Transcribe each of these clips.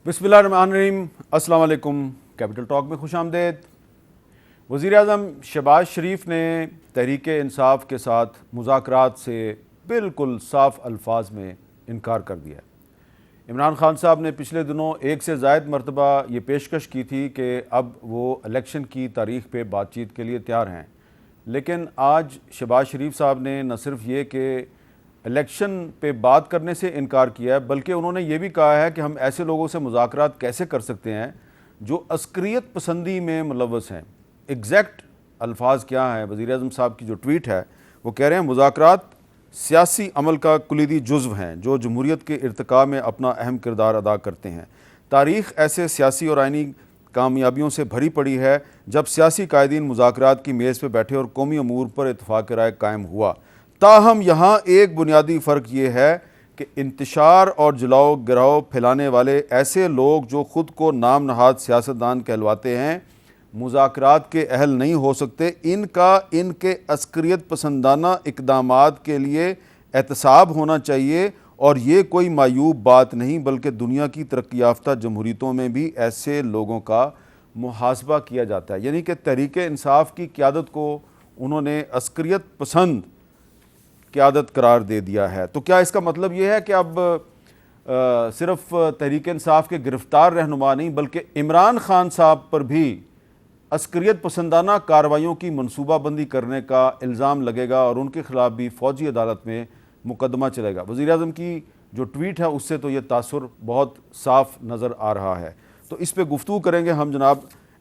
بسم اللہ الرحمن الرحیم۔ السلام علیکم۔ کیپٹل ٹاک میں خوش آمدید۔ وزیر اعظم شہباز شریف نے تحریک انصاف کے ساتھ مذاکرات سے بالکل صاف الفاظ میں انکار کر دیا ہے۔ عمران خان صاحب نے پچھلے دنوں ایک سے زائد مرتبہ یہ پیشکش کی تھی کہ اب وہ الیکشن کی تاریخ پہ بات چیت کے لیے تیار ہیں، لیکن آج شہباز شریف صاحب نے نہ صرف یہ کہ الیکشن پہ بات کرنے سے انکار کیا ہے، بلکہ انہوں نے یہ بھی کہا ہے کہ ہم ایسے لوگوں سے مذاکرات کیسے کر سکتے ہیں جو عسکریت پسندی میں ملوث ہیں۔ ایگزیکٹ الفاظ کیا ہیں؟ وزیر اعظم صاحب کی جو ٹویٹ ہے وہ کہہ رہے ہیں مذاکرات سیاسی عمل کا کلیدی جزو ہیں جو جمہوریت کے ارتقاء میں اپنا اہم کردار ادا کرتے ہیں۔ تاریخ ایسے سیاسی اور آئینی کامیابیوں سے بھری پڑی ہے جب سیاسی قائدین مذاکرات کی میز پہ بیٹھے اور قومی امور پر اتفاق رائے قائم ہوا۔ تاہم یہاں ایک بنیادی فرق یہ ہے کہ انتشار اور جلاؤ گراؤ پھیلانے والے ایسے لوگ جو خود کو نام نہاد سیاستدان کہلواتے ہیں مذاکرات کے اہل نہیں ہو سکتے۔ ان کے عسکریت پسندانہ اقدامات کے لیے احتساب ہونا چاہیے، اور یہ کوئی معیوب بات نہیں بلکہ دنیا کی ترقی یافتہ جمہوریتوں میں بھی ایسے لوگوں کا محاسبہ کیا جاتا ہے۔ یعنی کہ تحریک انصاف کی قیادت کو انہوں نے عسکریت پسند قیادت قرار دے دیا ہے۔ تو کیا اس کا مطلب یہ ہے کہ اب صرف تحریک انصاف کے گرفتار رہنما نہیں بلکہ عمران خان صاحب پر بھی عسکریت پسندانہ کارروائیوں کی منصوبہ بندی کرنے کا الزام لگے گا اور ان کے خلاف بھی فوجی عدالت میں مقدمہ چلے گا؟ وزیر اعظم کی جو ٹویٹ ہے اس سے تو یہ تاثر بہت صاف نظر آ رہا ہے۔ تو اس پہ گفتگو کریں گے ہم جناب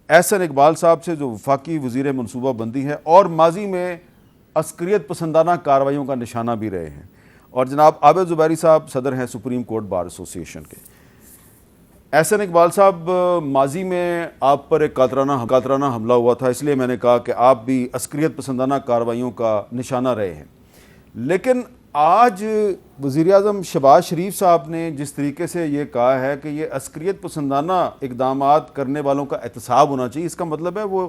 احسن اقبال صاحب سے جو وفاقی وزیر منصوبہ بندی ہے اور ماضی میں عسکریت پسندانہ کارروائیوں کا نشانہ بھی رہے ہیں، اور جناب عابد زبیری صاحب صدر ہیں سپریم کورٹ بار ایسوسی ایشن کے۔ احسن اقبال صاحب، ماضی میں آپ پر ایک قاتلانہ حملہ ہوا تھا، اس لیے میں نے کہا کہ آپ بھی عسکریت پسندانہ کارروائیوں کا نشانہ رہے ہیں، لیکن آج وزیر اعظم شہباز شریف صاحب نے جس طریقے سے یہ کہا ہے کہ یہ عسکریت پسندانہ اقدامات کرنے والوں کا احتساب ہونا چاہیے، اس کا مطلب ہے وہ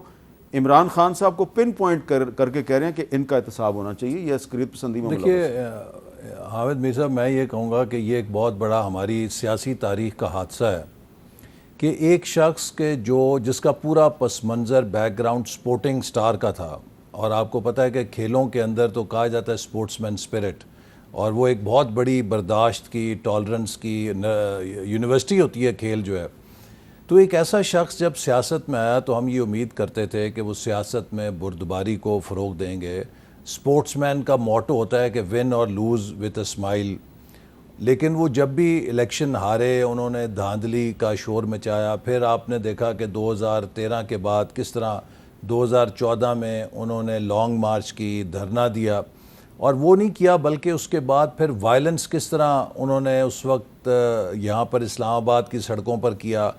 عمران خان صاحب کو پن پوائنٹ کر کے کہہ رہے ہیں کہ ان کا احتساب ہونا چاہیے، یہ عسکریت پسندی میں ملوث ہے۔ دیکھیے حامد میر صاحب، میں یہ کہوں گا کہ یہ ایک بہت بڑا ہماری سیاسی تاریخ کا حادثہ ہے کہ ایک شخص کے جس کا پورا پس منظر بیک گراؤنڈ سپورٹنگ سٹار کا تھا، اور آپ کو پتہ ہے کہ کھیلوں کے اندر تو کہا جاتا ہے سپورٹس مین سپرٹ، اور وہ ایک بہت بڑی برداشت کی، ٹالرنس کی یونیورسٹی ہوتی ہے کھیل جو ہے۔ تو ایک ایسا شخص جب سیاست میں آیا تو ہم یہ امید کرتے تھے کہ وہ سیاست میں بردباری کو فروغ دیں گے۔ سپورٹس مین کا موٹو ہوتا ہے کہ ون اور لوز وتھ اے اسمائل، لیکن وہ جب بھی الیکشن ہارے انہوں نے دھاندلی کا شور مچایا۔ پھر آپ نے دیکھا کہ 2013 کے بعد کس طرح 2014 میں انہوں نے لانگ مارچ کی، دھرنا دیا، اور وہ نہیں کیا بلکہ اس کے بعد پھر وائلنس کس طرح انہوں نے اس وقت یہاں پر اسلام آباد کی سڑکوں پر کیا،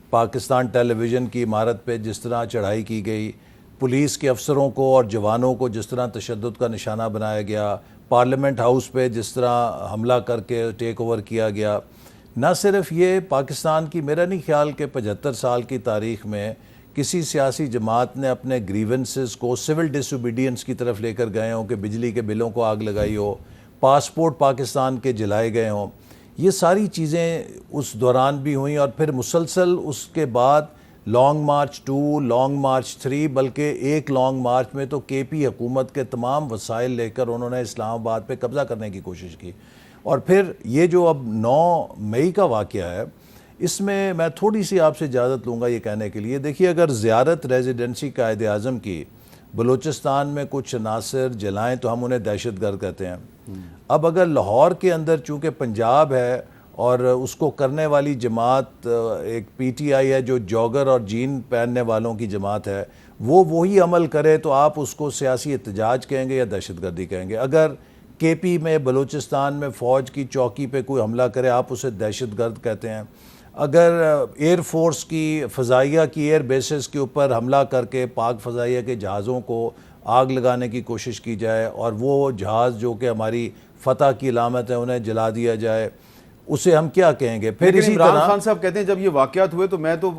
پاکستان ٹیلی ویژن کی عمارت پہ جس طرح چڑھائی کی گئی، پولیس کے افسروں کو اور جوانوں کو جس طرح تشدد کا نشانہ بنایا گیا، پارلیمنٹ ہاؤس پہ جس طرح حملہ کر کے ٹیک اوور کیا گیا۔ نہ صرف یہ پاکستان کی، میرا نہیں خیال کہ 75 سال کی تاریخ میں کسی سیاسی جماعت نے اپنے گریونسز کو سول ڈس اوبیڈینس کی طرف لے کر گئے ہوں کہ بجلی کے بلوں کو آگ لگائی ہو، پاسپورٹ پاکستان کے جلائے گئے ہوں۔ یہ ساری چیزیں اس دوران بھی ہوئیں، اور پھر مسلسل اس کے بعد لانگ مارچ 2، لانگ مارچ 3، بلکہ ایک لانگ مارچ میں تو کے پی حکومت کے تمام وسائل لے کر انہوں نے اسلام آباد پہ قبضہ کرنے کی کوشش کی۔ اور پھر یہ جو اب 9 مئی کا واقعہ ہے، اس میں میں تھوڑی سی آپ سے اجازت لوں گا یہ کہنے کے لیے، دیکھیے اگر زیارت ریزیڈنسی قائد اعظم کی بلوچستان میں کچھ عناصر جلائیں تو ہم انہیں دہشت گرد کہتے ہیں۔ اب اگر لاہور کے اندر چونکہ پنجاب ہے اور اس کو کرنے والی جماعت ایک پی ٹی آئی ہے جو جوگر اور جین پہننے والوں کی جماعت ہے، وہی عمل کرے تو آپ اس کو سیاسی احتجاج کہیں گے یا دہشت گردی کہیں گے۔ اگر کے پی میں بلوچستان میں فوج کی چوکی پہ کوئی حملہ کرے آپ اسے دہشت گرد کہتے ہیں۔ اگر ایئر فورس کی فضائیہ کی ایئر بیسز کے اوپر حملہ کر کے پاک فضائیہ کے جہازوں کو آگ لگانے کی کوشش کی جائے اور وہ جہاز جو کہ ہماری فتح کی علامت ہے انہیں جلا دیا جائے، اسے ہم کیا کہیں گے؟ پھر اسی عمران طرح خان صاحب کہتے ہیں جب یہ واقعات ہوئے تو میں تو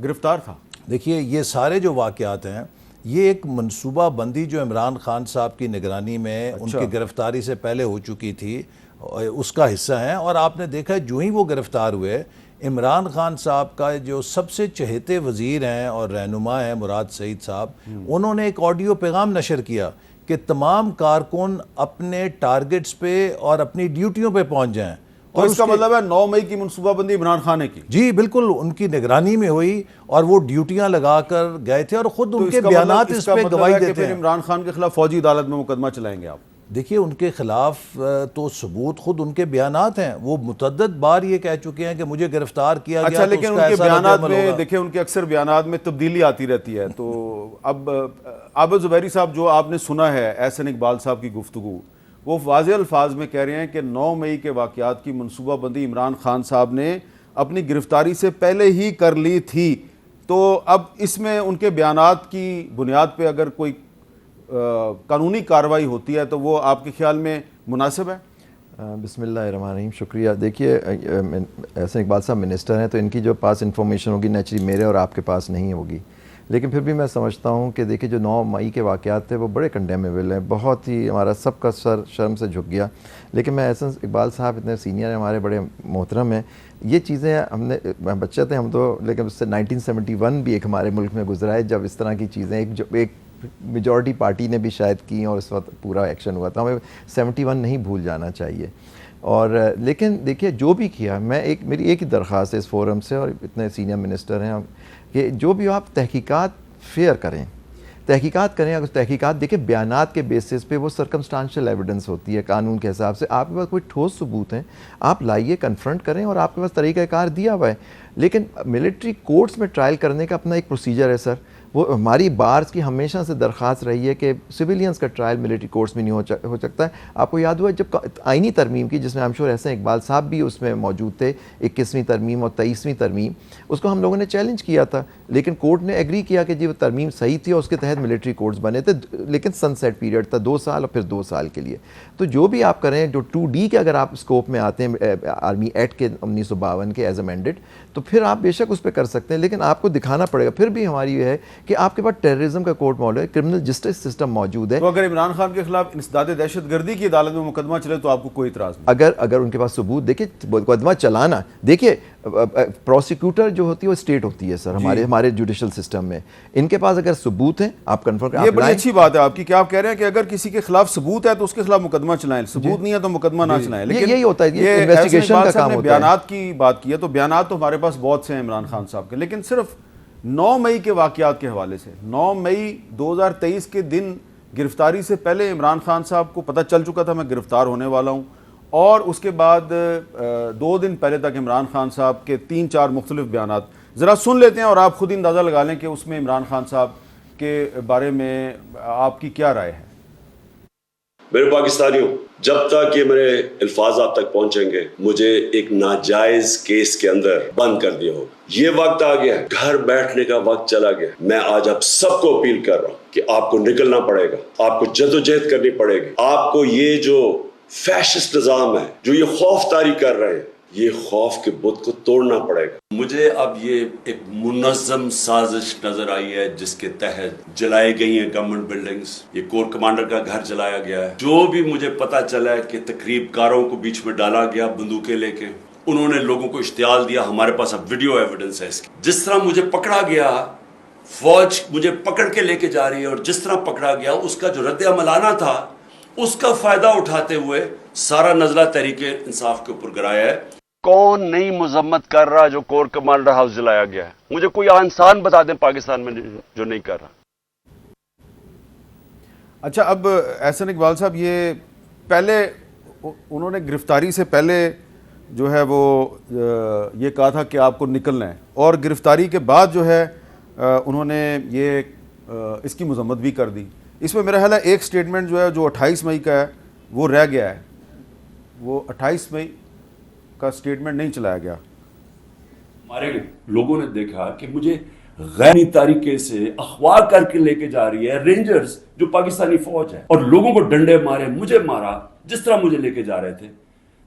گرفتار تھا۔ دیکھیے یہ سارے جو واقعات ہیں یہ ایک منصوبہ بندی جو عمران خان صاحب کی نگرانی میں ان کی گرفتاری سے پہلے ہو چکی تھی اس کا حصہ ہیں، اور آپ نے دیکھا جو ہی وہ گرفتار ہوئے عمران خان صاحب کا جو سب سے چہیتے وزیر ہیں اور رہنما ہیں مراد سعید صاحب، انہوں نے ایک آڈیو پیغام نشر کیا کہ تمام کارکن اپنے ٹارگٹس پہ اور اپنی ڈیوٹیوں پہ پہنچ جائیں. اور اس کا مطلب ہے 9 مئی کی منصوبہ بندی عمران خان نے کی. جی بالکل، ان کی نگرانی میں ہوئی اور وہ ڈیوٹیاں لگا کر گئے تھے، اور خود ان کے بیانات اس پہ گواہی دیتے ہیں. عمران خان کے خلاف فوجی عدالت میں مقدمہ چلائیں گے آپ؟ دیکھیے ان کے خلاف تو ثبوت خود ان کے بیانات ہیں، وہ متعدد بار یہ کہہ چکے ہیں کہ مجھے گرفتار کیا گیا. اچھا، لیکن ان کے بیانات میں دیکھیں، ان کے اکثر بیانات میں تبدیلی آتی رہتی ہے. تو اب عابد زبیری صاحب، جو آپ نے سنا ہے احسن اقبال صاحب کی گفتگو، وہ واضح الفاظ میں کہہ رہے ہیں کہ 9 مئی کے واقعات کی منصوبہ بندی عمران خان صاحب نے اپنی گرفتاری سے پہلے ہی کر لی تھی. تو اب اس میں ان کے بیانات کی بنیاد پہ اگر کوئی قانونی کارروائی ہوتی ہے تو وہ آپ کے خیال میں مناسب ہے؟ بسم اللہ الرحمن الرحیم. شکریہ. دیکھیے احسن اقبال صاحب منسٹر ہیں، تو ان کی جو پاس انفارمیشن ہوگی نیچرلی میرے اور آپ کے پاس نہیں ہوگی، لیکن پھر بھی میں سمجھتا ہوں کہ دیکھیے جو 9 مئی کے واقعات تھے وہ بڑے کنڈیمیبل ہیں. بہت ہی ہمارا سب کا سر شرم سے جھک گیا. لیکن میں احسن اقبال صاحب اتنے سینئر ہیں، ہمارے بڑے محترم ہیں. یہ چیزیں ہم نے بچے تھے ہم تو، لیکن اس سے 1971 بھی ایک ہمارے ملک میں گزرا ہے جب اس طرح کی چیزیں ایک میجورٹی پارٹی نے بھی شاید کی اور اس وقت پورا ایکشن ہوا تھا. ہمیں 71 نہیں بھول جانا چاہیے. اور لیکن دیکھیے جو بھی کیا، میری ایک ہی درخواست ہے اس فورم سے، اور اتنے سینئر منسٹر ہیں کہ جو بھی آپ تحقیقات فیئر کریں، تحقیقات کریں. اگر تحقیقات دیکھیں بیانات کے بیسس پہ وہ سرکمسٹانشل ایویڈنس ہوتی ہے قانون کے حساب سے. آپ کے پاس کوئی ٹھوس ثبوت ہیں آپ لائیے، کنفرنٹ کریں، اور آپ کے پاس طریقہ کار دیا ہوا ہے. لیکن ملٹری کورٹس میں ٹرائل کرنے کا اپنا ایک پروسیجر ہے سر. وہ ہماری بارز کی ہمیشہ سے درخواست رہی ہے کہ سویلینز کا ٹرائل ملٹری کورٹس میں نہیں ہو سکتا ہے. آپ کو یاد ہوا جب آئینی ترمیم کی، جس میں ہم شور احسن اقبال صاحب بھی اس میں موجود تھے، 21ویں ترمیم اور 23ویں ترمیم، اس کو ہم لوگوں نے چیلنج کیا تھا، لیکن کورٹ نے ایگری کیا کہ جی وہ ترمیم صحیح تھی اور اس کے تحت ملٹری کورٹس بنے تھے. لیکن سن سیٹ پیریڈ تھا 2 سال اور پھر 2 سال کے لیے. تو جو بھی آپ کریں، جو 2D کے اگر آپ اسکوپ میں آتے ہیں آرمی ایکٹ کے 1952 کے ایز امینڈڈ، تو پھر آپ بے شک اس پہ کر سکتے ہیں. لیکن آپ کو دکھانا پڑے گا. پھر بھی ہماری یہ ہے کہ آپ کے پاس ٹیررزم کا کورٹ موجود ہے، کرمنل جسٹس سسٹم موجود ہے. تو اگر عمران خان کے خلاف انسداد دہشت گردی کی عدالت میں مقدمہ چلے تو آپ کو کوئی اعتراض نہیں؟ اگر ان کے پاس ثبوت، دیکھیں مقدمہ چلانا، دیکھیے پروسیکیوٹر جو ہوتی ہے وہ اسٹیٹ ہوتی ہے سر ہمارے جوڈیشل سسٹم میں. ان کے پاس اگر ثبوت ہیں آپ کنفرم کریں. یہ بڑی اچھی بات ہے آپ کی کہ آپ کہہ رہے ہیں کہ اگر کسی کے خلاف ثبوت ہے تو اس کے خلاف مقدمہ چلائیں، ثبوت نہیں ہے تو مقدمہ نہ چلائیں. لیکن یہی ہوتا ہے، یہ انویسٹیگیشن کا کام ہوتا ہے. بیانات کی بات کی ہے تو بیانات تو ہمارے پاس بہت سے ہیں عمران خان صاحب کے، لیکن صرف 9 مئی کے واقعات کے حوالے سے 9 مئی 2023 کے دن گرفتاری سے پہلے عمران خان صاحب کو پتہ چل چکا تھا میں گرفتار ہونے والا ہوں، اور اس کے بعد 2 دن پہلے تک عمران خان صاحب کے 3-4 مختلف بیانات ذرا سن لیتے ہیں اور آپ خود اندازہ لگا لیں کہ اس میں عمران خان صاحب کے بارے میں آپ کی کیا رائے ہے. میرے پاکستانیوں، جب تک یہ میرے الفاظ آپ تک پہنچیں گے مجھے ایک ناجائز کیس کے اندر بند کر دیا ہو. یہ وقت آ گیا ہے، گھر بیٹھنے کا وقت چلا گیا. میں آج آپ سب کو اپیل کر رہا ہوں کہ آپ کو نکلنا پڑے گا، آپ کو جدوجہد کرنی پڑے گی. آپ کو یہ جو فیشسٹ نظام ہے، جو یہ خوف طاری کر رہے ہیں، یہ خوف کے بت کو توڑنا پڑے گا. مجھے اب یہ ایک منظم سازش نظر آئی ہے جس کے تحت جلائی گئی ہیں گورنمنٹ بلڈنگز، یہ کور کمانڈر کا گھر جلایا گیا ہے. جو بھی مجھے پتا چلا ہے کہ تقریب کاروں کو بیچ میں ڈالا گیا بندوقیں لے کے، انہوں نے لوگوں کو اشتعال دیا. ہمارے پاس اب ویڈیو ایویڈنس ہے اس کی. جس طرح مجھے پکڑا گیا، فوج مجھے پکڑ کے لے کے جا رہی ہے، اور جس طرح پکڑا گیا اس کا جو رد عمل آنا تھا اس کا فائدہ اٹھاتے ہوئے سارا نزلہ تحریک انصاف کے اوپر گرایا ہے. کون نہیں مذمت کر رہا جو کور کمانڈر ہاؤس جلایا گیا ہے؟ مجھے کوئی انسان بتا دیں پاکستان میں جو نہیں کر رہا. اچھا، اب احسن اقبال صاحب، یہ پہلے انہوں نے گرفتاری سے پہلے جو ہے وہ یہ کہا تھا کہ آپ کو نکلنا ہے، اور گرفتاری کے بعد جو ہے انہوں نے یہ اس کی مذمت بھی کر دی. اس میں میرا خیال ہے ایک سٹیٹمنٹ جو ہے جو 28 مئی کا ہے وہ رہ گیا ہے، وہ 28 مئی کا سٹیٹمنٹ نہیں چلایا گیا. ہمارے لوگوں نے دیکھا کہ مجھے غیر طریقے سے اغوا کر کے لے کے جا رہی ہے رینجرز جو پاکستانی فوج ہے، اور لوگوں کو ڈنڈے مارے، مجھے مارا جس طرح مجھے لے کے جا رہے تھے.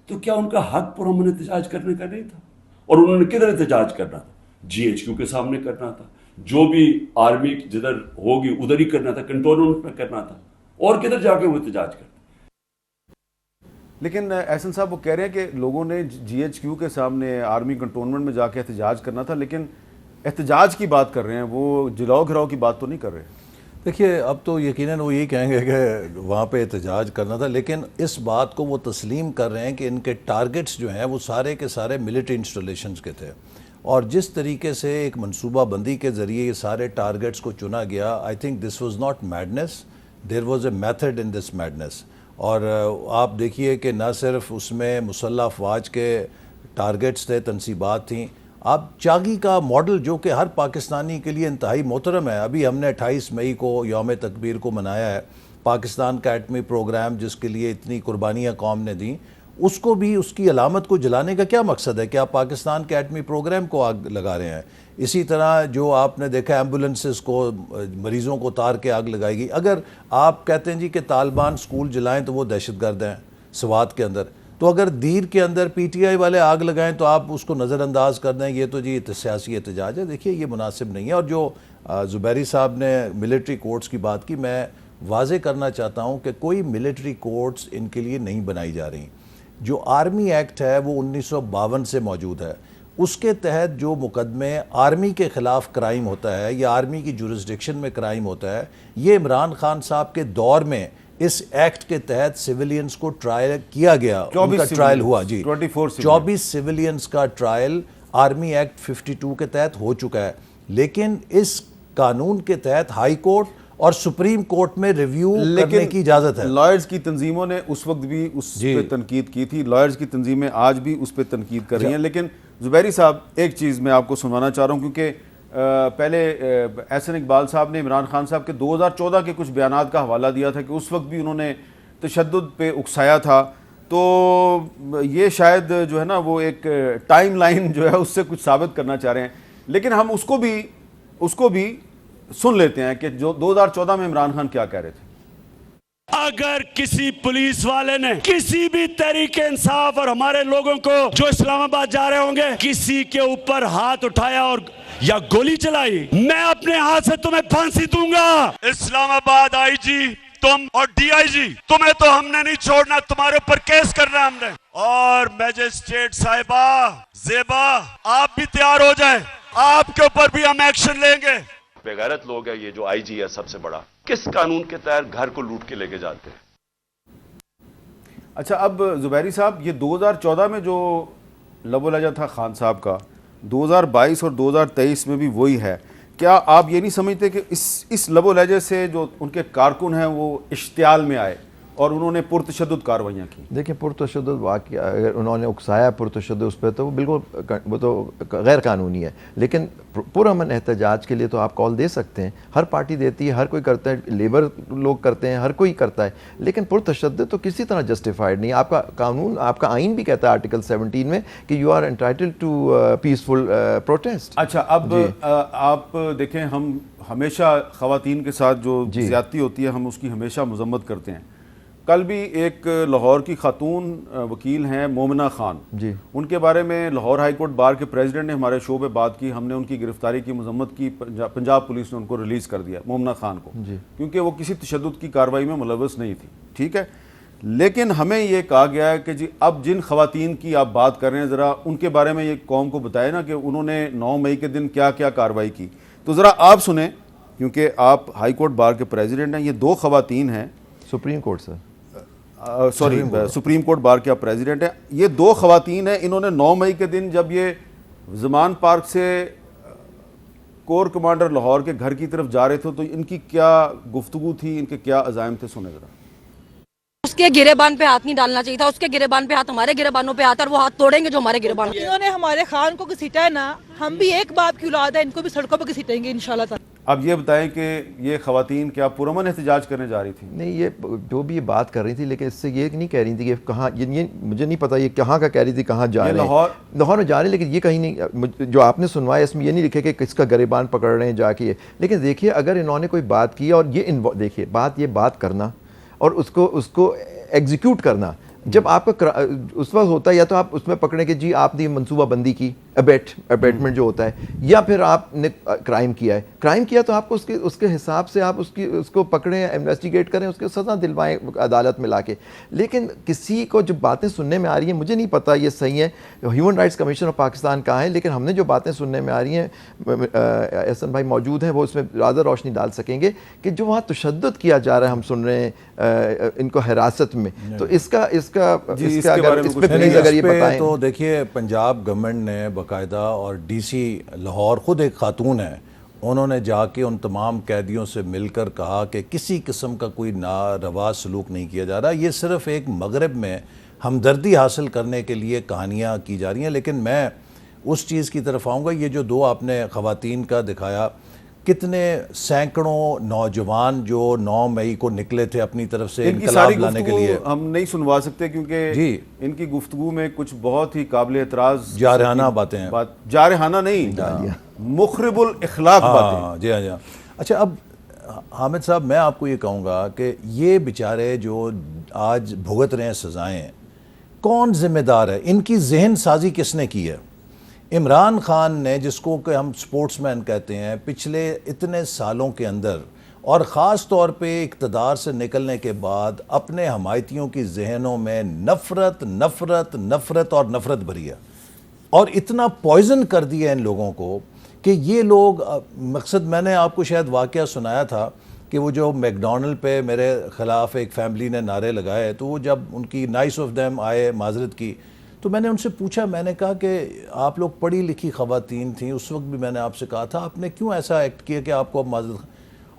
تو کیا ان کا حق پرامن احتجاج کرنے کا نہیں تھا؟ اور انہوں نے کدھر احتجاج کرنا تھا؟ GHQ کے سامنے کرنا تھا. جو بھی آرمی جدھر ہوگی ادھر ہی کرنا تھا، کنٹرول روم میں کرنا تھا. اور کدھر جا کے وہ احتجاج کرتے؟ لیکن احسن صاحب وہ کہہ رہے ہیں کہ لوگوں نے جی ایچ کیو کے سامنے آرمی کنٹونمنٹ میں جا کے احتجاج کرنا تھا، لیکن احتجاج کی بات کر رہے ہیں، وہ جلاؤ گھراؤ کی بات تو نہیں کر رہے. دیکھیے اب تو یقیناً وہ یہی کہیں گے کہ وہاں پہ احتجاج کرنا تھا، لیکن اس بات کو وہ تسلیم کر رہے ہیں کہ ان کے ٹارگٹس جو ہیں وہ سارے کے سارے ملٹری انسٹالیشنز کے تھے، اور جس طریقے سے ایک منصوبہ بندی کے ذریعے یہ سارے ٹارگٹس کو چنا گیا، I think this was not madness, there was a method in this madness. اور آپ دیکھیے کہ نہ صرف اس میں مسلح افواج کے ٹارگٹس تھے، تنصیبات تھیں، آپ چاگی کا ماڈل جو کہ ہر پاکستانی کے لیے انتہائی محترم ہے، ابھی ہم نے 28 مئی کو یوم تکبیر کو منایا ہے، پاکستان کا ایٹمی پروگرام جس کے لیے اتنی قربانیاں قوم نے دیں، اس کو بھی اس کی علامت کو جلانے کا کیا مقصد ہے کہ آپ پاکستان کے ایٹمی پروگرام کو آگ لگا رہے ہیں. اسی طرح جو آپ نے دیکھا ایمبولنسز کو، مریضوں کو تار کے آگ لگائے گی. اگر آپ کہتے ہیں جی کہ طالبان سکول جلائیں تو وہ دہشت گرد ہیں سوات کے اندر، تو اگر دیر کے اندر پی ٹی آئی والے آگ لگائیں تو آپ اس کو نظر انداز کر دیں یہ تو جی سیاسی احتجاج ہے. دیکھیے یہ مناسب نہیں ہے. اور جو زبیری صاحب نے ملٹری کورٹس کی بات کی، میں واضح کرنا چاہتا ہوں کہ کوئی ملٹری کورٹس ان کے لیے نہیں بنائی جا رہی. جو آرمی ایکٹ ہے وہ 1952 سے موجود ہے، اس کے تحت جو مقدمے آرمی کے خلاف کرائم ہوتا ہے یا آرمی کی جورسڈکشن میں کرائم ہوتا ہے، یہ عمران خان صاحب کے دور میں اس ایکٹ کے تحت سیولینز کو ٹرائل کیا گیا، ان کا ٹرائل ہوا. جی 24 سیولینز کا ٹرائل آرمی ایکٹ 52 کے تحت ہو چکا ہے، لیکن اس قانون کے تحت ہائی کورٹ اور سپریم کورٹ میں ریویو کرنے کی اجازت ہے. لائرز کی تنظیموں نے اس وقت بھی اس پہ تنقید کی تھی، لائرز کی تنظیمیں آج بھی اس پہ تنقید کر رہی ہیں. لیکن زبیری صاحب ایک چیز میں آپ کو سنوانا چاہ رہا ہوں، کیونکہ پہلے احسن اقبال صاحب نے عمران خان صاحب کے 2014 کے کچھ بیانات کا حوالہ دیا تھا کہ اس وقت بھی انہوں نے تشدد پہ اکسایا تھا. تو یہ شاید جو ہے نا وہ ایک ٹائم لائن جو ہے اس سے کچھ ثابت کرنا چاہ رہے ہیں، لیکن ہم اس کو بھی سن لیتے ہیں کہ جو 2014 میں عمران خان کیا کہہ رہے تھے. اگر کسی پولیس والے نے کسی بھی تحریک انصاف اور ہمارے لوگوں کو جو اسلام آباد جا رہے ہوں گے کسی کے اوپر ہاتھ اٹھایا اور یا گولی چلائی، میں اپنے ہاتھ سے تمہیں پھانسی دوں گا. اسلام آباد آئی جی تم اور ڈی آئی جی، تمہیں تو ہم نے نہیں چھوڑنا، تمہارے اوپر کیس کرنا ہم نے. اور میجسٹریٹ صاحبہ زیبا آپ بھی تیار ہو جائیں، آپ کے اوپر بھی ہم ایکشن لیں گے. بےغیرت لوگ ہیں یہ جو آئی جی ہے سب سے بڑا، کس قانون کے تحت گھر کو لوٹ کے لے کے جاتے ہیں؟ اچھا اب زبیری صاحب، یہ 2014 میں جو لب و لہجہ تھا خان صاحب کا، 2022 اور 2023 میں بھی وہی ہے. کیا آپ یہ نہیں سمجھتے کہ اس لب و لہجے سے جو ان کے کارکن ہیں وہ اشتعال میں آئے اور انہوں نے پرتشدد کارروائیاں کی؟ دیکھیں پرتشدد واقعہ اگر انہوں نے اکسایا پرتشدد اس پہ تو بالکل وہ تو غیر قانونی ہے، لیکن پرامن احتجاج کے لیے تو آپ کال دے سکتے ہیں، ہر پارٹی دیتی ہے، ہر کوئی کرتا ہے، لیبر لوگ کرتے ہیں، ہر کوئی کرتا ہے، لیکن پرتشدد تو کسی طرح جسٹیفائڈ نہیں. آپ کا قانون، آپ کا آئین بھی کہتا ہے آرٹیکل 17 میں کہ you are entitled to peaceful protest. اچھا اب آپ دیکھیں، ہم ہمیشہ خواتین کے ساتھ جو زیادتی ہوتی ہے ہم اس کی ہمیشہ مذمت کرتے ہیں. کل بھی ایک لاہور کی خاتون وکیل ہیں مومنہ خان، جی، ان کے بارے میں لاہور ہائی کورٹ بار کے پریزیڈنٹ نے ہمارے شو پہ بات کی، ہم نے ان کی گرفتاری کی مذمت کی، پنجاب پولیس نے ان کو ریلیز کر دیا، مومنہ خان کو، کیونکہ وہ کسی تشدد کی کارروائی میں ملوث نہیں تھی. ٹھیک ہے، لیکن ہمیں یہ کہا گیا ہے کہ جی اب جن خواتین کی آپ بات کر رہے ہیں ذرا ان کے بارے میں یہ قوم کو بتائے نا کہ انہوں نے 9 مئی کے دن کیا کیا کارروائی کی. تو ذرا آپ سنیں، کیونکہ آپ ہائی کورٹ بار کے پریزیڈنٹ ہیں. یہ 2 خواتین ہیں، سپریم کورٹ سر سپریم کورٹ بار کے پریزیڈنٹ ہیں. یہ 2 خواتین ہیں، انہوں نے 9 مئی کے دن جب یہ زمان پارک سے کور کمانڈر لاہور کے گھر کی طرف جا رہے تھے تو ان کی کیا گفتگو تھی، ان کے کیا عزائم تھے، سنیں ذرا. اس کے گریبان پہ ہاتھ نہیں ڈالنا چاہیے تھا، اس کے گریبان پہ ہاتھ ہمارے گریبانوں پہ آتا ہے اور وہ ہاتھ توڑیں گے جو ہمارے گریبان. انہوں نے ہمارے خان کو گھسیٹا ہے نا، ہم بھی ایک باپ کی اولاد ہے، ان کو بھی سڑکوں پہ گھسیٹیں گے انشاءاللہ تعالی. اب یہ بتائیں کہ یہ خواتین کیا پرامن احتجاج کرنے جا رہی تھی؟ نہیں، یہ جو بھی یہ بات کر رہی تھی، لیکن اس سے یہ نہیں کہہ رہی تھی کہ کہاں، یہ مجھے نہیں پتا یہ کہاں کا کہہ رہی تھی، کہاں جا رہے ہیں. لاہور میں جا رہے ہیں، لیکن یہ کہیں نہیں، جو آپ نے سنوایا اس میں یہ نہیں لکھے کہ کس کا گریبان پکڑ رہے ہیں جا کے. لیکن دیکھیے اگر انہوں نے کوئی بات کی اور یہ دیکھیے بات کرنا اور اس کو ایگزیکیوٹ کرنا، جب آپ کا اس وقت ہوتا ہے یا تو آپ اس میں پکڑیں کہ جی آپ نے منصوبہ بندی کی، ابیٹمنٹ جو ہوتا ہے، یا پھر آپ نے کرائم کیا ہے، کرائم کیا تو آپ کو اس کے حساب سے آپ اس کو پکڑیں، انویسٹیگیٹ کریں، اس کو سزا دلوائیں عدالت میں لا کے. لیکن کسی کو جو باتیں سننے میں آ رہی ہیں، مجھے نہیں پتا یہ صحیح ہے، human rights commission of Pakistan کہاں ہے، لیکن ہم نے جو باتیں سننے میں آ رہی ہیں، احسن بھائی موجود ہیں، وہ اس میں زیادہ روشنی ڈال سکیں گے کہ جو وہاں تشدد کیا جا رہا ہے، ہم سن رہے ہیں ان کو حراست میں، تو اس کا اگر اس پہ پلیز اگر یہ بتائیں. تو دیکھیے پنجاب گورنمنٹ نے باقاعدہ، اور ڈی سی لاہور خود ایک خاتون ہے، انہوں نے جا کے ان تمام قیدیوں سے مل کر کہا کہ کسی قسم کا کوئی ناروا سلوک نہیں کیا جا رہا، یہ صرف ایک مغرب میں ہمدردی حاصل کرنے کے لیے کہانیاں کی جا رہی ہیں. لیکن میں اس چیز کی طرف آؤں گا، یہ جو دو آپ نے خواتین کا دکھایا، کتنے سینکڑوں نوجوان جو 9 مئی کو نکلے تھے اپنی طرف سے انقلاب لانے کے لیے. ہم نہیں سنوا سکتے کیونکہ ان کی گفتگو میں کچھ بہت ہی قابل اعتراض جارحانہ باتیں ہیں. جارحانہ نہیں، مخرب الاخلاق باتیں. جی ہاں. اچھا، اب حامد صاحب میں آپ کو یہ کہوں گا کہ یہ بیچارے جو آج بھگت رہے ہیں سزائیں، کون ذمہ دار ہے؟ ان کی ذہن سازی کس نے کی ہے؟ عمران خان نے، جس کو کہ ہم سپورٹس مین کہتے ہیں، پچھلے اتنے سالوں کے اندر اور خاص طور پہ اقتدار سے نکلنے کے بعد اپنے حمایتیوں کی ذہنوں میں نفرت نفرت نفرت اور نفرت بھری ہے، اور اتنا پوائزن کر دیا ان لوگوں کو کہ یہ لوگ، مقصد میں نے آپ کو شاید واقعہ سنایا تھا کہ وہ جو میک ڈونلڈ پہ میرے خلاف ایک فیملی نے نعرے لگائے، تو وہ جب ان کی نائس آف دیم آئے معذرت کی، تو میں نے ان سے پوچھا، میں نے کہا کہ آپ لوگ پڑھی لکھی خواتین تھیں، اس وقت بھی میں نے آپ سے کہا تھا، آپ نے کیوں ایسا ایکٹ کیا کہ آپ کو اب معذرت؟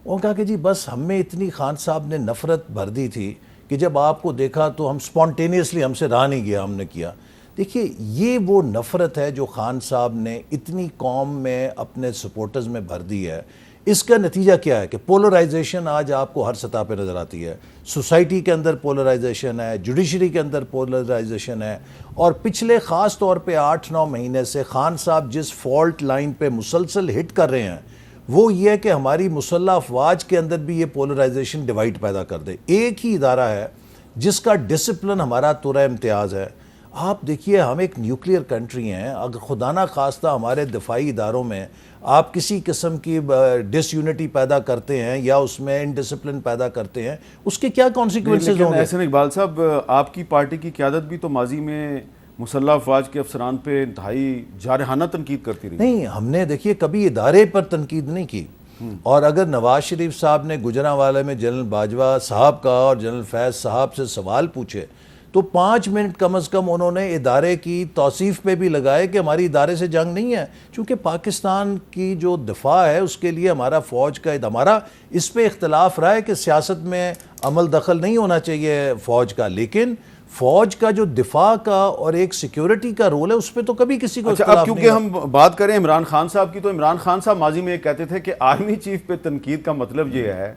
انہوں نے کہا کہ جی بس ہم میں اتنی خان صاحب نے نفرت بھر دی تھی کہ جب آپ کو دیکھا تو ہم سپونٹینیسلی، ہم سے رہا نہیں گیا، ہم نے کیا. دیکھیے یہ وہ نفرت ہے جو خان صاحب نے اتنی قوم میں اپنے سپورٹرز میں بھر دی ہے. اس کا نتیجہ کیا ہے کہ پولرائزیشن آج آپ کو ہر سطح پہ نظر آتی ہے. سوسائٹی کے اندر پولرائزیشن ہے، جوڈیشری کے اندر پولرائزیشن ہے، اور پچھلے خاص طور پہ 8-9 مہینے سے خان صاحب جس فالٹ لائن پہ مسلسل ہٹ کر رہے ہیں وہ یہ ہے کہ ہماری مسلح افواج کے اندر بھی یہ پولرائزیشن ڈیوائڈ پیدا کر دے. ایک ہی ادارہ ہے جس کا ڈسپلن ہمارا تورہ امتیاز ہے. آپ دیکھیے ہم ایک نیوکلیئر کنٹری ہیں، اگر خدا نہ خواستہ ہمارے دفاعی اداروں میں آپ کسی قسم کی ڈس یونٹی پیدا کرتے ہیں یا اس میں انڈسپلن پیدا کرتے ہیں، اس کے کیا کانسیکوینسز ہوں گے؟ احسن اقبال صاحب، آپ کی پارٹی کی قیادت بھی تو ماضی میں مسلح افواج کے افسران پہ انتہائی جارحانہ تنقید کرتی رہی. نہیں، ہم نے دیکھیے کبھی ادارے پر تنقید نہیں کی. اور اگر نواز شریف صاحب نے گجرانوالے میں جنرل باجوہ صاحب کا اور جنرل فیض صاحب سے سوال پوچھے تو 5 منٹ کم از کم انہوں نے ادارے کی توصیف پہ بھی لگائے کہ ہماری ادارے سے جنگ نہیں ہے، چونکہ پاکستان کی جو دفاع ہے اس کے لیے ہمارا فوج کا، ہمارا اس پہ اختلاف رہا ہے کہ سیاست میں عمل دخل نہیں ہونا چاہیے فوج کا، لیکن فوج کا جو دفاع کا اور ایک سیکیورٹی کا رول ہے اس پہ تو کبھی کسی کو اختلاف نہیں. اب کیونکہ ہم بات کریں عمران خان صاحب کی، تو عمران خان صاحب ماضی میں یہ کہتے تھے کہ آرمی چیف پہ تنقید کا مطلب یہ ہے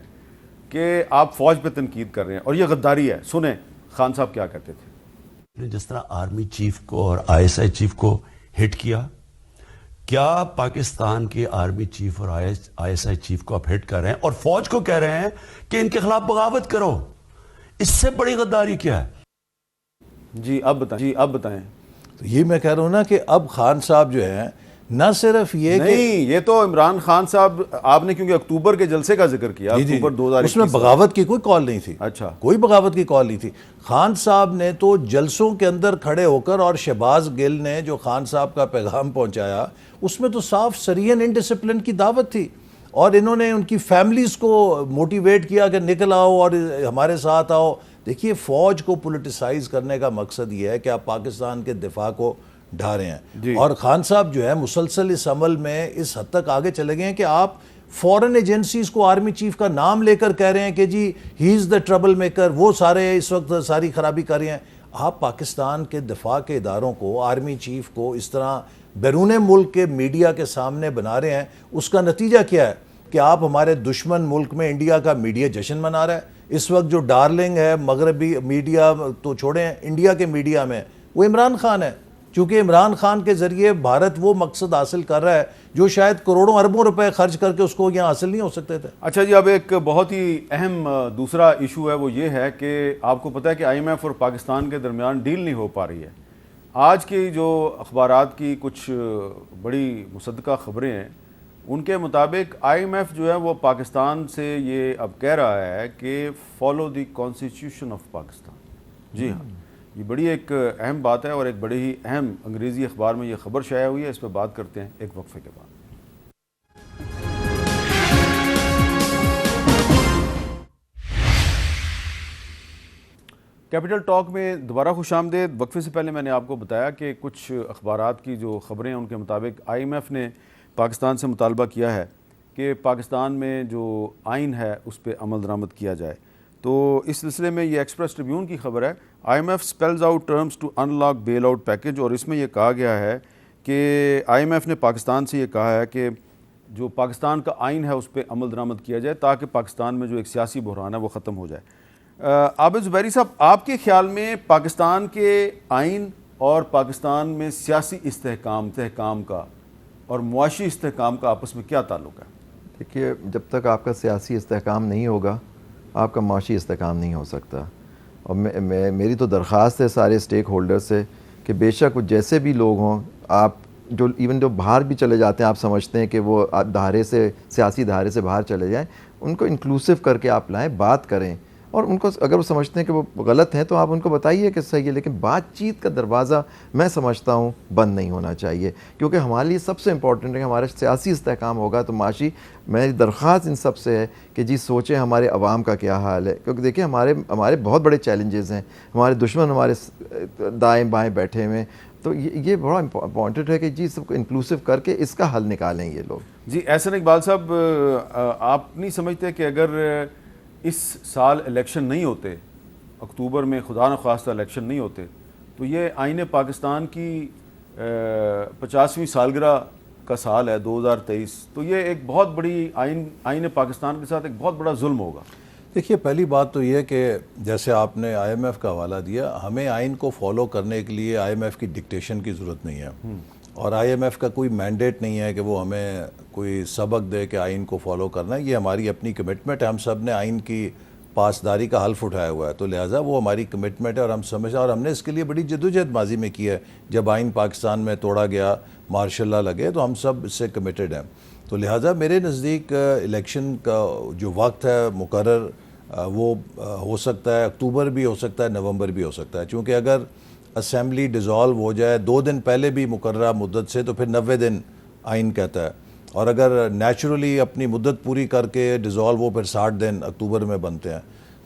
کہ آپ فوج پہ تنقید کر رہے ہیں، اور یہ غداری ہے. سنیں خان صاحب کیا کہتے تھے. جس طرح آرمی چیف کو اور ISI چیف کو ہٹ کیا پاکستان کے آرمی چیف اور ISI چیف کو آپ ہٹ کر رہے ہیں اور فوج کو کہہ رہے ہیں کہ ان کے خلاف بغاوت کرو؟ اس سے بڑی غداری کیا ہے؟ جی اب بتائیں. تو یہ میں کہہ رہا ہوں نا کہ اب خان صاحب جو ہیں، نہ صرف یہ نہیں، یہ تو عمران خان صاحب، آپ نے کیونکہ اکتوبر کے جلسے کا ذکر کیا، اکتوبر 2021، اس میں بغاوت کی کوئی کال نہیں تھی. اچھا، کوئی بغاوت کی کال نہیں تھی. خان صاحب نے تو جلسوں کے اندر کھڑے ہو کر، اور شہباز گل نے جو خان صاحب کا پیغام پہنچایا اس میں تو صاف سرین انڈسپلن کی دعوت تھی، اور انہوں نے ان کی فیملیز کو موٹیویٹ کیا کہ نکل آؤ اور ہمارے ساتھ آؤ. دیکھیے فوج کو پولیٹیسائز کرنے کا مقصد یہ ہے کہ آپ پاکستان کے دفاع کو ڈھا رہے ہیں، اور خان صاحب جو ہے مسلسل اس عمل میں اس حد تک آگے چلے گئے ہیں کہ آپ فورن ایجنسیز کو آرمی چیف کا نام لے کر کہہ رہے ہیں کہ جی ہی از دا ٹربل میکر، وہ سارے اس وقت ساری خرابی کر رہے ہیں. آپ پاکستان کے دفاع کے اداروں کو، آرمی چیف کو اس طرح بیرون ملک کے میڈیا کے سامنے بنا رہے ہیں. اس کا نتیجہ کیا ہے کہ آپ ہمارے دشمن ملک میں انڈیا کا میڈیا جشن منا رہا ہے. اس وقت جو ڈارلنگ ہے مغربی میڈیا تو چھوڑیں، انڈیا کے میڈیا میں وہ عمران خان ہے، چونکہ عمران خان کے ذریعے بھارت وہ مقصد حاصل کر رہا ہے جو شاید کروڑوں اربوں روپے خرچ کر کے اس کو یہاں حاصل نہیں ہو سکتے تھے. اچھا جی، اب ایک بہت ہی اہم دوسرا ایشو ہے، وہ یہ ہے کہ آپ کو پتہ ہے کہ IMF اور پاکستان کے درمیان ڈیل نہیں ہو پا رہی ہے. آج کی جو اخبارات کی کچھ بڑی مصدقہ خبریں ہیں ان کے مطابق آئی ایم ایف جو ہے وہ پاکستان سے یہ اب کہہ رہا ہے کہ follow the constitution of Pakistan. جی ہاں، یہ بڑی ایک اہم بات ہے اور ایک بڑی ہی اہم انگریزی اخبار میں یہ خبر شائع ہوئی ہے. اس پہ بات کرتے ہیں ایک وقفے کے بعد. کیپٹل ٹاک میں دوبارہ خوش آمدید. وقفے سے پہلے میں نے آپ کو بتایا کہ کچھ اخبارات کی جو خبریں ہیں ان کے مطابق آئی ایم ایف نے پاکستان سے مطالبہ کیا ہے کہ پاکستان میں جو آئین ہے اس پہ عمل درآمد کیا جائے. تو اس سلسلے میں یہ ایکسپریس ٹریبیون کی خبر ہے. I M F spells out terms to unlock bail out package, اور اس میں یہ کہا گیا ہے کہ آئی ایم ایف نے پاکستان سے یہ کہا ہے کہ جو پاکستان کا آئین ہے اس پہ عمل درآمد کیا جائے تاکہ پاکستان میں جو ایک سیاسی بحران ہے وہ ختم ہو جائے. عابد زبیری صاحب، آپ کے خیال میں پاکستان کے آئین اور پاکستان میں سیاسی استحکام کا اور معاشی استحکام کا آپس میں کیا تعلق ہے؟ دیکھیے، جب تک آپ کا سیاسی استحکام نہیں ہوگا آپ کا معاشی استحکام نہیں ہو سکتا. اور میری تو درخواست ہے سارے اسٹیک ہولڈر سے کہ بے شک وہ جیسے بھی لوگ ہوں، آپ جو ایون جو باہر بھی چلے جاتے ہیں، آپ سمجھتے ہیں کہ وہ دھارے سے سیاسی دھارے سے باہر چلے جائیں، ان کو انکلوسیو کر کے آپ لائیں، بات کریں. اور ان کو اگر وہ سمجھتے ہیں کہ وہ غلط ہیں تو آپ ان کو بتائیے کہ صحیح ہے، لیکن بات چیت کا دروازہ میں سمجھتا ہوں بند نہیں ہونا چاہیے، کیونکہ ہمارے لیے سب سے امپورٹنٹ ہے کہ ہمارا سیاسی استحکام ہوگا تو معاشی. میری درخواست ان سب سے ہے کہ جی سوچیں ہمارے عوام کا کیا حال ہے، کیونکہ دیکھیں ہمارے بہت بڑے چیلنجز ہیں، ہمارے دشمن ہمارے دائیں بائیں بیٹھے ہوئے ہیں. تو یہ بڑا امپورٹنٹ ہے کہ جی سب کو انکلوسیو کر کے اس کا حل نکالیں یہ لوگ. جی احسن اقبال صاحب، آپ نہیں سمجھتے کہ اگر اس سال الیکشن نہیں ہوتے، اکتوبر میں خدا نخواستہ الیکشن نہیں ہوتے، تو یہ آئین پاکستان کی 50ویں سالگرہ کا سال ہے 2023، تو یہ ایک بہت بڑی آئین پاکستان کے ساتھ ایک بہت بڑا ظلم ہوگا؟ دیکھیے، پہلی بات تو یہ کہ جیسے آپ نے آئی ایم ایف کا حوالہ دیا، ہمیں آئین کو فالو کرنے کے لیے آئی ایم ایف کی ڈکٹیشن کی ضرورت نہیں ہے، اور آئی ایم ایف کا کوئی مینڈیٹ نہیں ہے کہ وہ ہمیں کوئی سبق دے کہ آئین کو فالو کرنا ہے. یہ ہماری اپنی کمٹمنٹ ہے. ہم سب نے آئین کی پاسداری کا حلف اٹھایا ہوا ہے، تو لہٰذا وہ ہماری کمٹمنٹ ہے اور ہم سمجھیں، اور ہم نے اس کے لیے بڑی جدوجہد ماضی میں کی ہے. جب آئین پاکستان میں توڑا گیا، مارشاء اللہ لگے، تو ہم سب اس سے کمیٹڈ ہیں. تو لہٰذا میرے نزدیک الیکشن کا جو وقت ہے مقرر، وہ ہو سکتا ہے اکتوبر بھی ہو سکتا ہے، نومبر بھی ہو سکتا ہے. چونکہ اگر اسمبلی ڈیزالو ہو جائے 2 دن پہلے بھی مقررہ مدت سے، تو پھر 90 دن آئین کہتا ہے، اور اگر نیچرلی اپنی مدت پوری کر کے ڈیزالو ہو پھر 60 دن اکتوبر میں بنتے ہیں.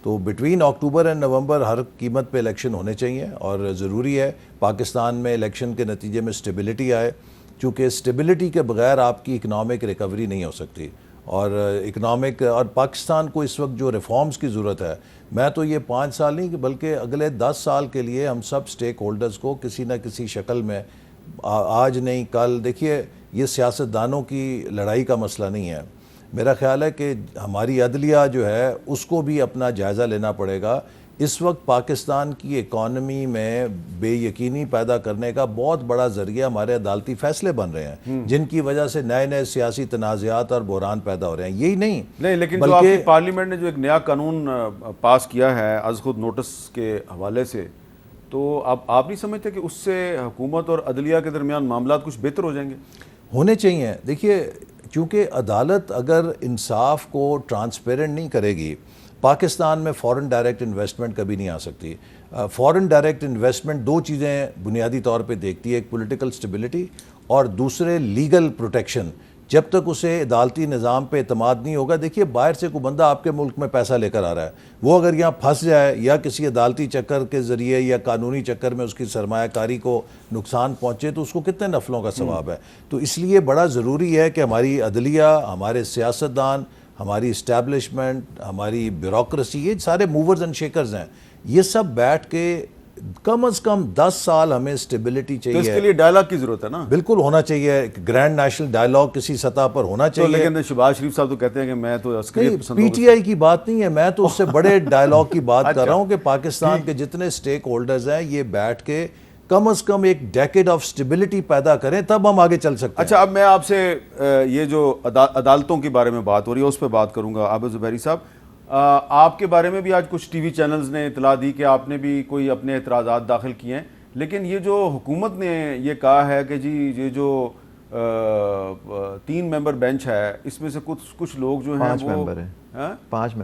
تو بٹوین اکتوبر اینڈ نومبر ہر قیمت پہ الیکشن ہونے چاہیے، اور ضروری ہے پاکستان میں الیکشن کے نتیجے میں اسٹیبلٹی آئے، چونکہ اسٹیبلٹی کے بغیر آپ کی اکنامک ریکوری نہیں ہو سکتی. اور اور پاکستان کو اس وقت جو ریفارمز کی ضرورت ہے، میں تو یہ 5 سال نہیں بلکہ اگلے 10 سال کے لیے ہم سب سٹیک ہولڈرز کو کسی نہ کسی شکل میں، آج نہیں کل، دیکھیے یہ سیاستدانوں کی لڑائی کا مسئلہ نہیں ہے. میرا خیال ہے کہ ہماری عدلیہ جو ہے اس کو بھی اپنا جائزہ لینا پڑے گا. اس وقت پاکستان کی اکانومی میں بے یقینی پیدا کرنے کا بہت بڑا ذریعہ ہمارے عدالتی فیصلے بن رہے ہیں، جن کی وجہ سے نئے سیاسی تنازعات اور بحران پیدا ہو رہے ہیں. یہی نہیں لیکن جو آپ کی پارلیمنٹ نے جو ایک نیا قانون پاس کیا ہے از خود نوٹس کے حوالے سے، تو آپ نہیں سمجھتے کہ اس سے حکومت اور عدلیہ کے درمیان معاملات کچھ بہتر ہو جائیں گے؟ ہونے چاہیے. دیکھیے، چونکہ عدالت اگر انصاف کو ٹرانسپیرنٹ نہیں کرے گی، پاکستان میں فورن ڈائریکٹ انویسٹمنٹ کبھی نہیں آ سکتی. فورن ڈائریکٹ انویسٹمنٹ 2 چیزیں بنیادی طور پہ دیکھتی ہے، ایک پولیٹیکل سٹیبلٹی اور دوسرے لیگل پروٹیکشن. جب تک اسے عدالتی نظام پہ اعتماد نہیں ہوگا، دیکھیے باہر سے کوئی بندہ آپ کے ملک میں پیسہ لے کر آ رہا ہے، وہ اگر یہاں پھنس جائے یا کسی عدالتی چکر کے ذریعے یا قانونی چکر میں اس کی سرمایہ کاری کو نقصان پہنچے تو اس کو کتنے نفلوں کا ثواب ہے. تو اس لیے بڑا ضروری ہے کہ ہماری عدلیہ، ہمارے سیاستدان، ہماری اسٹیبلشمنٹ، ہماری بیوروکریسی، یہ سارے موورز اینڈ شیکرز ہیں، یہ سب بیٹھ کے کم از کم 10 سال ہمیں اسٹیبلٹی چاہیے. تو اس کے لیے ڈائلاگ کی ضرورت ہے نا؟ بالکل ہونا چاہیے، گرینڈ نیشنل ڈائلاگ کسی سطح پر ہونا چاہیے. لیکن شہباز شریف صاحب تو کہتے ہیں کہ میں تو عسکریت پسند ہوں. پی ٹی آئی کی بات نہیں ہے، میں تو اس سے بڑے ڈائلاگ کی بات کر رہا ہوں کہ پاکستان کے جتنے اسٹیک ہولڈرز ہیں یہ بیٹھ کے کم از کم ایک ڈیکیڈ آف سٹیبلٹی پیدا کریں، تب ہم آگے چل سکتے ہیں. اچھا، اب میں آپ سے یہ جو عدالتوں کے بارے میں بات ہو رہی ہے اس پہ بات کروں گا. عابد زبیری صاحب، آپ کے بارے میں بھی آج کچھ ٹی وی چینلز نے اطلاع دی کہ آپ نے بھی کوئی اپنے اعتراضات داخل کیے ہیں، لیکن یہ جو حکومت نے یہ کہا ہے کہ جی یہ جو 3 ممبر بینچ ہے اس میں سے کچھ لوگ جو ہیں 5 ممبر ہیں 5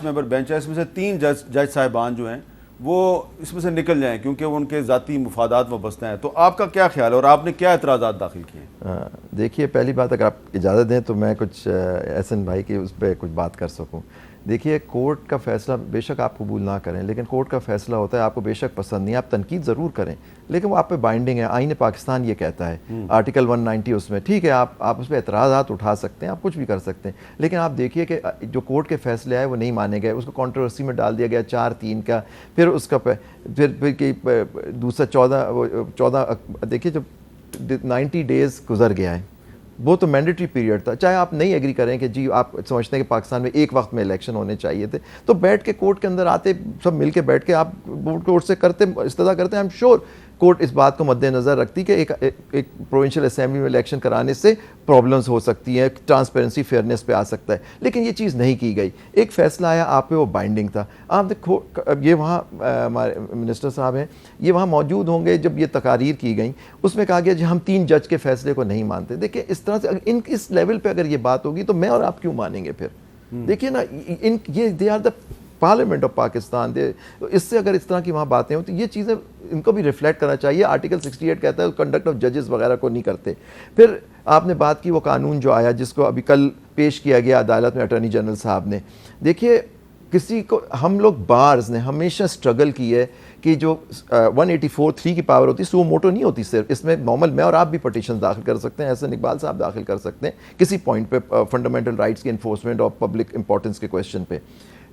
ممبر بینچ ہے، اس میں سے 3 جج صاحبان جو ہیں وہ اس میں سے نکل جائیں کیونکہ وہ ان کے ذاتی مفادات وابستہ ہیں. تو آپ کا کیا خیال ہے اور آپ نے کیا اعتراضات داخل کیے ہیں؟ دیکھیے پہلی بات اگر آپ اجازت دیں تو میں کچھ احسن بھائی کی اس پہ کچھ بات کر سکوں. دیکھیے کورٹ کا فیصلہ بے شک آپ قبول نہ کریں لیکن کورٹ کا فیصلہ ہوتا ہے، آپ کو بے شک پسند نہیں، آپ تنقید ضرور کریں لیکن وہ آپ پہ بائنڈنگ ہے. آئین پاکستان یہ کہتا ہے آرٹیکل 190 اس میں، ٹھیک ہے آپ اس پہ اعتراضات اٹھا سکتے ہیں، آپ کچھ بھی کر سکتے ہیں لیکن آپ دیکھیے کہ جو کورٹ کے فیصلے آئے وہ نہیں مانے گئے، اس کو کنٹروورسی میں ڈال دیا گیا 4-3 کا. پھر اس کا پھر دوسرا 14 دیکھیے جب 90 ڈیز گزر گیا ہے وہ تو مینڈیٹری پیریڈ تھا. چاہے آپ نہیں ایگری کریں کہ جی آپ سمجھتے ہیں کہ پاکستان میں ایک وقت میں الیکشن ہونے چاہیے تھے تو بیٹھ کے کورٹ کے اندر آتے سب مل کے بیٹھ کے آپ کورٹ سے کرتے استدعا کرتے ہیں. آئی ایم شیور کورٹ اس بات کو مد نظر رکھتی کہ ایک پروونشل اسمبلی میں الیکشن کرانے سے پرابلمس ہو سکتی ہیں، ٹرانسپیرنسی فیئرنیس پہ آ سکتا ہے لیکن یہ چیز نہیں کی گئی. ایک فیصلہ آیا آپ پہ وہ بائنڈنگ تھا. آپ دیکھو یہ وہاں ہمارے منسٹر صاحب ہیں یہ وہاں موجود ہوں گے جب یہ تقاریر کی گئیں، اس میں کہا گیا جی ہم 3 جج کے فیصلے کو نہیں مانتے. دیکھیں اس طرح سے اس لیول پہ اگر یہ بات ہوگی تو میں اور آپ کیوں مانیں گے پھر؟ دیکھیے نا یہ they are the parliament of Pakistan. اس سے اگر اس طرح کی وہاں باتیں ہوں تو یہ چیزیں ان کو بھی ریفلیکٹ کرنا چاہیے. آرٹیکل 68 کہتا ہے کنڈکٹ آف ججز وغیرہ کو نہیں کرتے. پھر آپ نے بات کی وہ قانون جو آیا جس کو ابھی کل پیش کیا گیا عدالت میں اٹارنی جنرل صاحب نے. دیکھیے کسی کو ہم لوگ بارز نے ہمیشہ سٹرگل کی ہے کہ جو 184(3) کی پاور ہوتی ہے سو موٹو نہیں ہوتی صرف، اس میں نارمل میں اور آپ بھی پٹیشن داخل کر سکتے ہیں، احسن اقبال صاحب داخل کر سکتے ہیں کسی پوائنٹ پہ فنڈامنٹل رائٹس کی انفورسمنٹ اور پبلک امپورٹنس کے کویشچن پہ.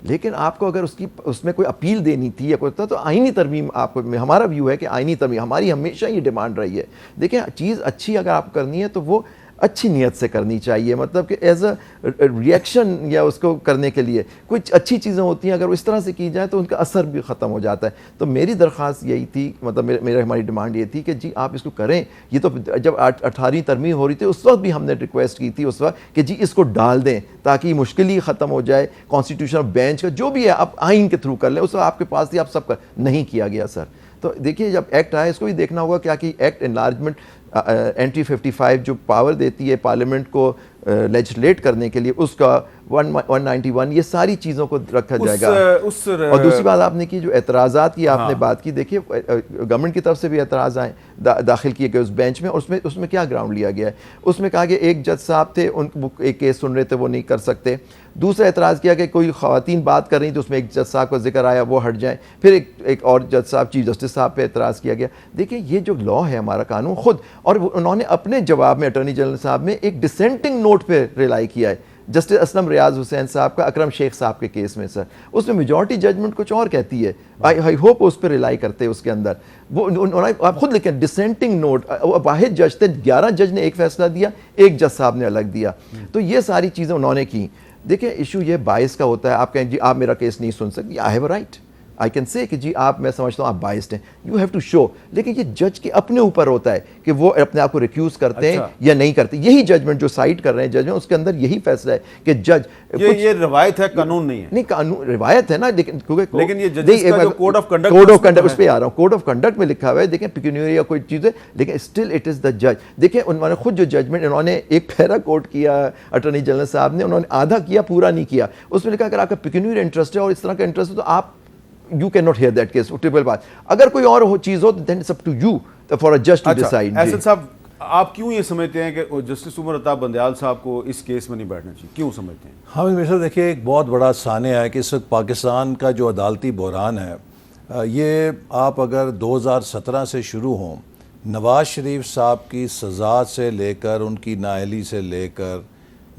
لیکن آپ کو اگر اس میں کوئی اپیل دینی تھی یا کوئی تھا تو آئینی ترمیم آپ کو، ہمارا ویو ہے کہ آئینی ترمیم ہماری ہمیشہ یہ ڈیمانڈ رہی ہے. دیکھیں چیز اچھی اگر آپ کرنی ہے تو وہ اچھی نیت سے کرنی چاہیے، مطلب کہ ایز اے ریئیکشن یا اس کو کرنے کے لیے کچھ اچھی چیزیں ہوتی ہیں اگر اس طرح سے کی جائے تو ان کا اثر بھی ختم ہو جاتا ہے. تو میری درخواست یہی تھی، مطلب ہماری ڈیمانڈ یہ تھی کہ جی آپ اس کو کریں. یہ تو جب 18ویں ترمیم ہو رہی تھی اس وقت بھی ہم نے ریکویسٹ کی تھی اس وقت کہ جی اس کو ڈال دیں تاکہ مشکل ہی ختم ہو جائے. کانسٹیٹیوشن بینچ کا جو بھی ہے آپ آئین کے تھرو کر لیں، اس وقت آپ کے پاس تھی، آپ سب کا نہیں کیا گیا سر. تو دیکھیے جب ایکٹ آیا اس کو بھی دیکھنا ہوگا کیا کہ ایکٹ انلارجمنٹ اینٹی 55 جو پاور دیتی ہے پارلیمنٹ کو لیجسلیٹ کرنے کے لیے، اس کا 191 یہ ساری چیزوں کو رکھا جائے گا. اور دوسری بات آپ نے کی جو اعتراضات کی آپ نے بات کی، دیکھیے گورنمنٹ کی طرف سے بھی اعتراض آئے داخل کیے گئے اس بینچ میں. اور اس میں کیا گراؤنڈ لیا گیا ہے؟ اس میں کہا کہ ایک جج صاحب تھے ان ایک کیس سن رہے تھے وہ نہیں کر سکتے. دوسرا اعتراض کیا کہ کوئی خواتین بات کر رہی تو اس میں ایک جج صاحب کا ذکر آیا وہ ہٹ جائیں. پھر ایک اور جج صاحب چیف جسٹس صاحب پہ اعتراض کیا گیا. دیکھیں یہ جو لا ہے ہمارا قانون خود، اور انہوں نے اپنے جواب میں اٹارنی جنرل صاحب میں ایک ڈسینٹنگ نوٹ پہ ریلائی کیا ہے جسٹس اسلم ریاض حسین صاحب کا اکرم شیخ صاحب کے کیس میں. سر اس میں میجورٹی ججمنٹ کچھ اور کہتی ہے. آئی ہوپ اس پہ ریلائی کرتے اس کے اندر. وہ آپ خود لکھیں ڈسینٹنگ نوٹ، واحد جج تھے، 11 جج نے ایک فیصلہ دیا، ایک جج صاحب نے الگ دیا. تو یہ ساری چیزیں انہوں نے کی. دیکھیں ایشو یہ باعث کا ہوتا ہے. آپ کہیں جی آپ میرا کیس نہیں سن سکتے، I have a right, I can say کہ جی آپ، میں سمجھتا ہوں آپ بائسڈ ہیں، یو ہیو ٹو شو. لیکن یہ جج کے اپنے اوپر ہوتا ہے کہ وہ اپنے آپ کو ریکیوز کرتے ہیں یا نہیں کرتے. یہی ججمنٹ جو سائٹ کر رہے ہیں ججمنٹ، اس کے اندر یہی فیصلہ ہے کہ جج یہ روایت ہے، قانون نہیں ہے. نہیں قانون روایت ہے نا، لیکن یہ ججز کا جو کوڈ آف کنڈکٹ اس پہ آ رہا ہوں، کوڈ آف کنڈکٹ میں لکھا ہوا ہے. دیکھیں پیکونیری یا کوئی چیز ہے لیکن اسٹل اٹ از دا جج. دیکھیں انہوں نے خود جو ججمنٹ انہوں نے ایک پیرا کوٹ کیا اٹارنی جنرل صاحب نے، انہوں نے آدھا کیا پورا نہیں کیا. اس میں لکھا اگر آپ کا پیکونیری انٹرسٹ ہے اور اس طرح کا انٹرسٹ ہے تو آپ you cannot hear that case. Triple بات اگر کوئی اور چیز ہو then it's up to you for a judge to decide. احسن صاحب آپ کیوں یہ سمجھتے ہیں کہ جسٹس عمر عطا بندیال صاحب کو اس کیس میں نہیں بیٹھنا چاہیے، کیوں سمجھتے ہیں؟ ہاں میرے ساتھ دیکھیے ایک بہت بڑا سانحہ ہے کہ اس وقت پاکستان کا جو عدالتی بحران ہے، یہ آپ اگر 2017 سے شروع ہوں، نواز شریف صاحب کی سزا سے لے کر ان کی نااہلی سے لے کر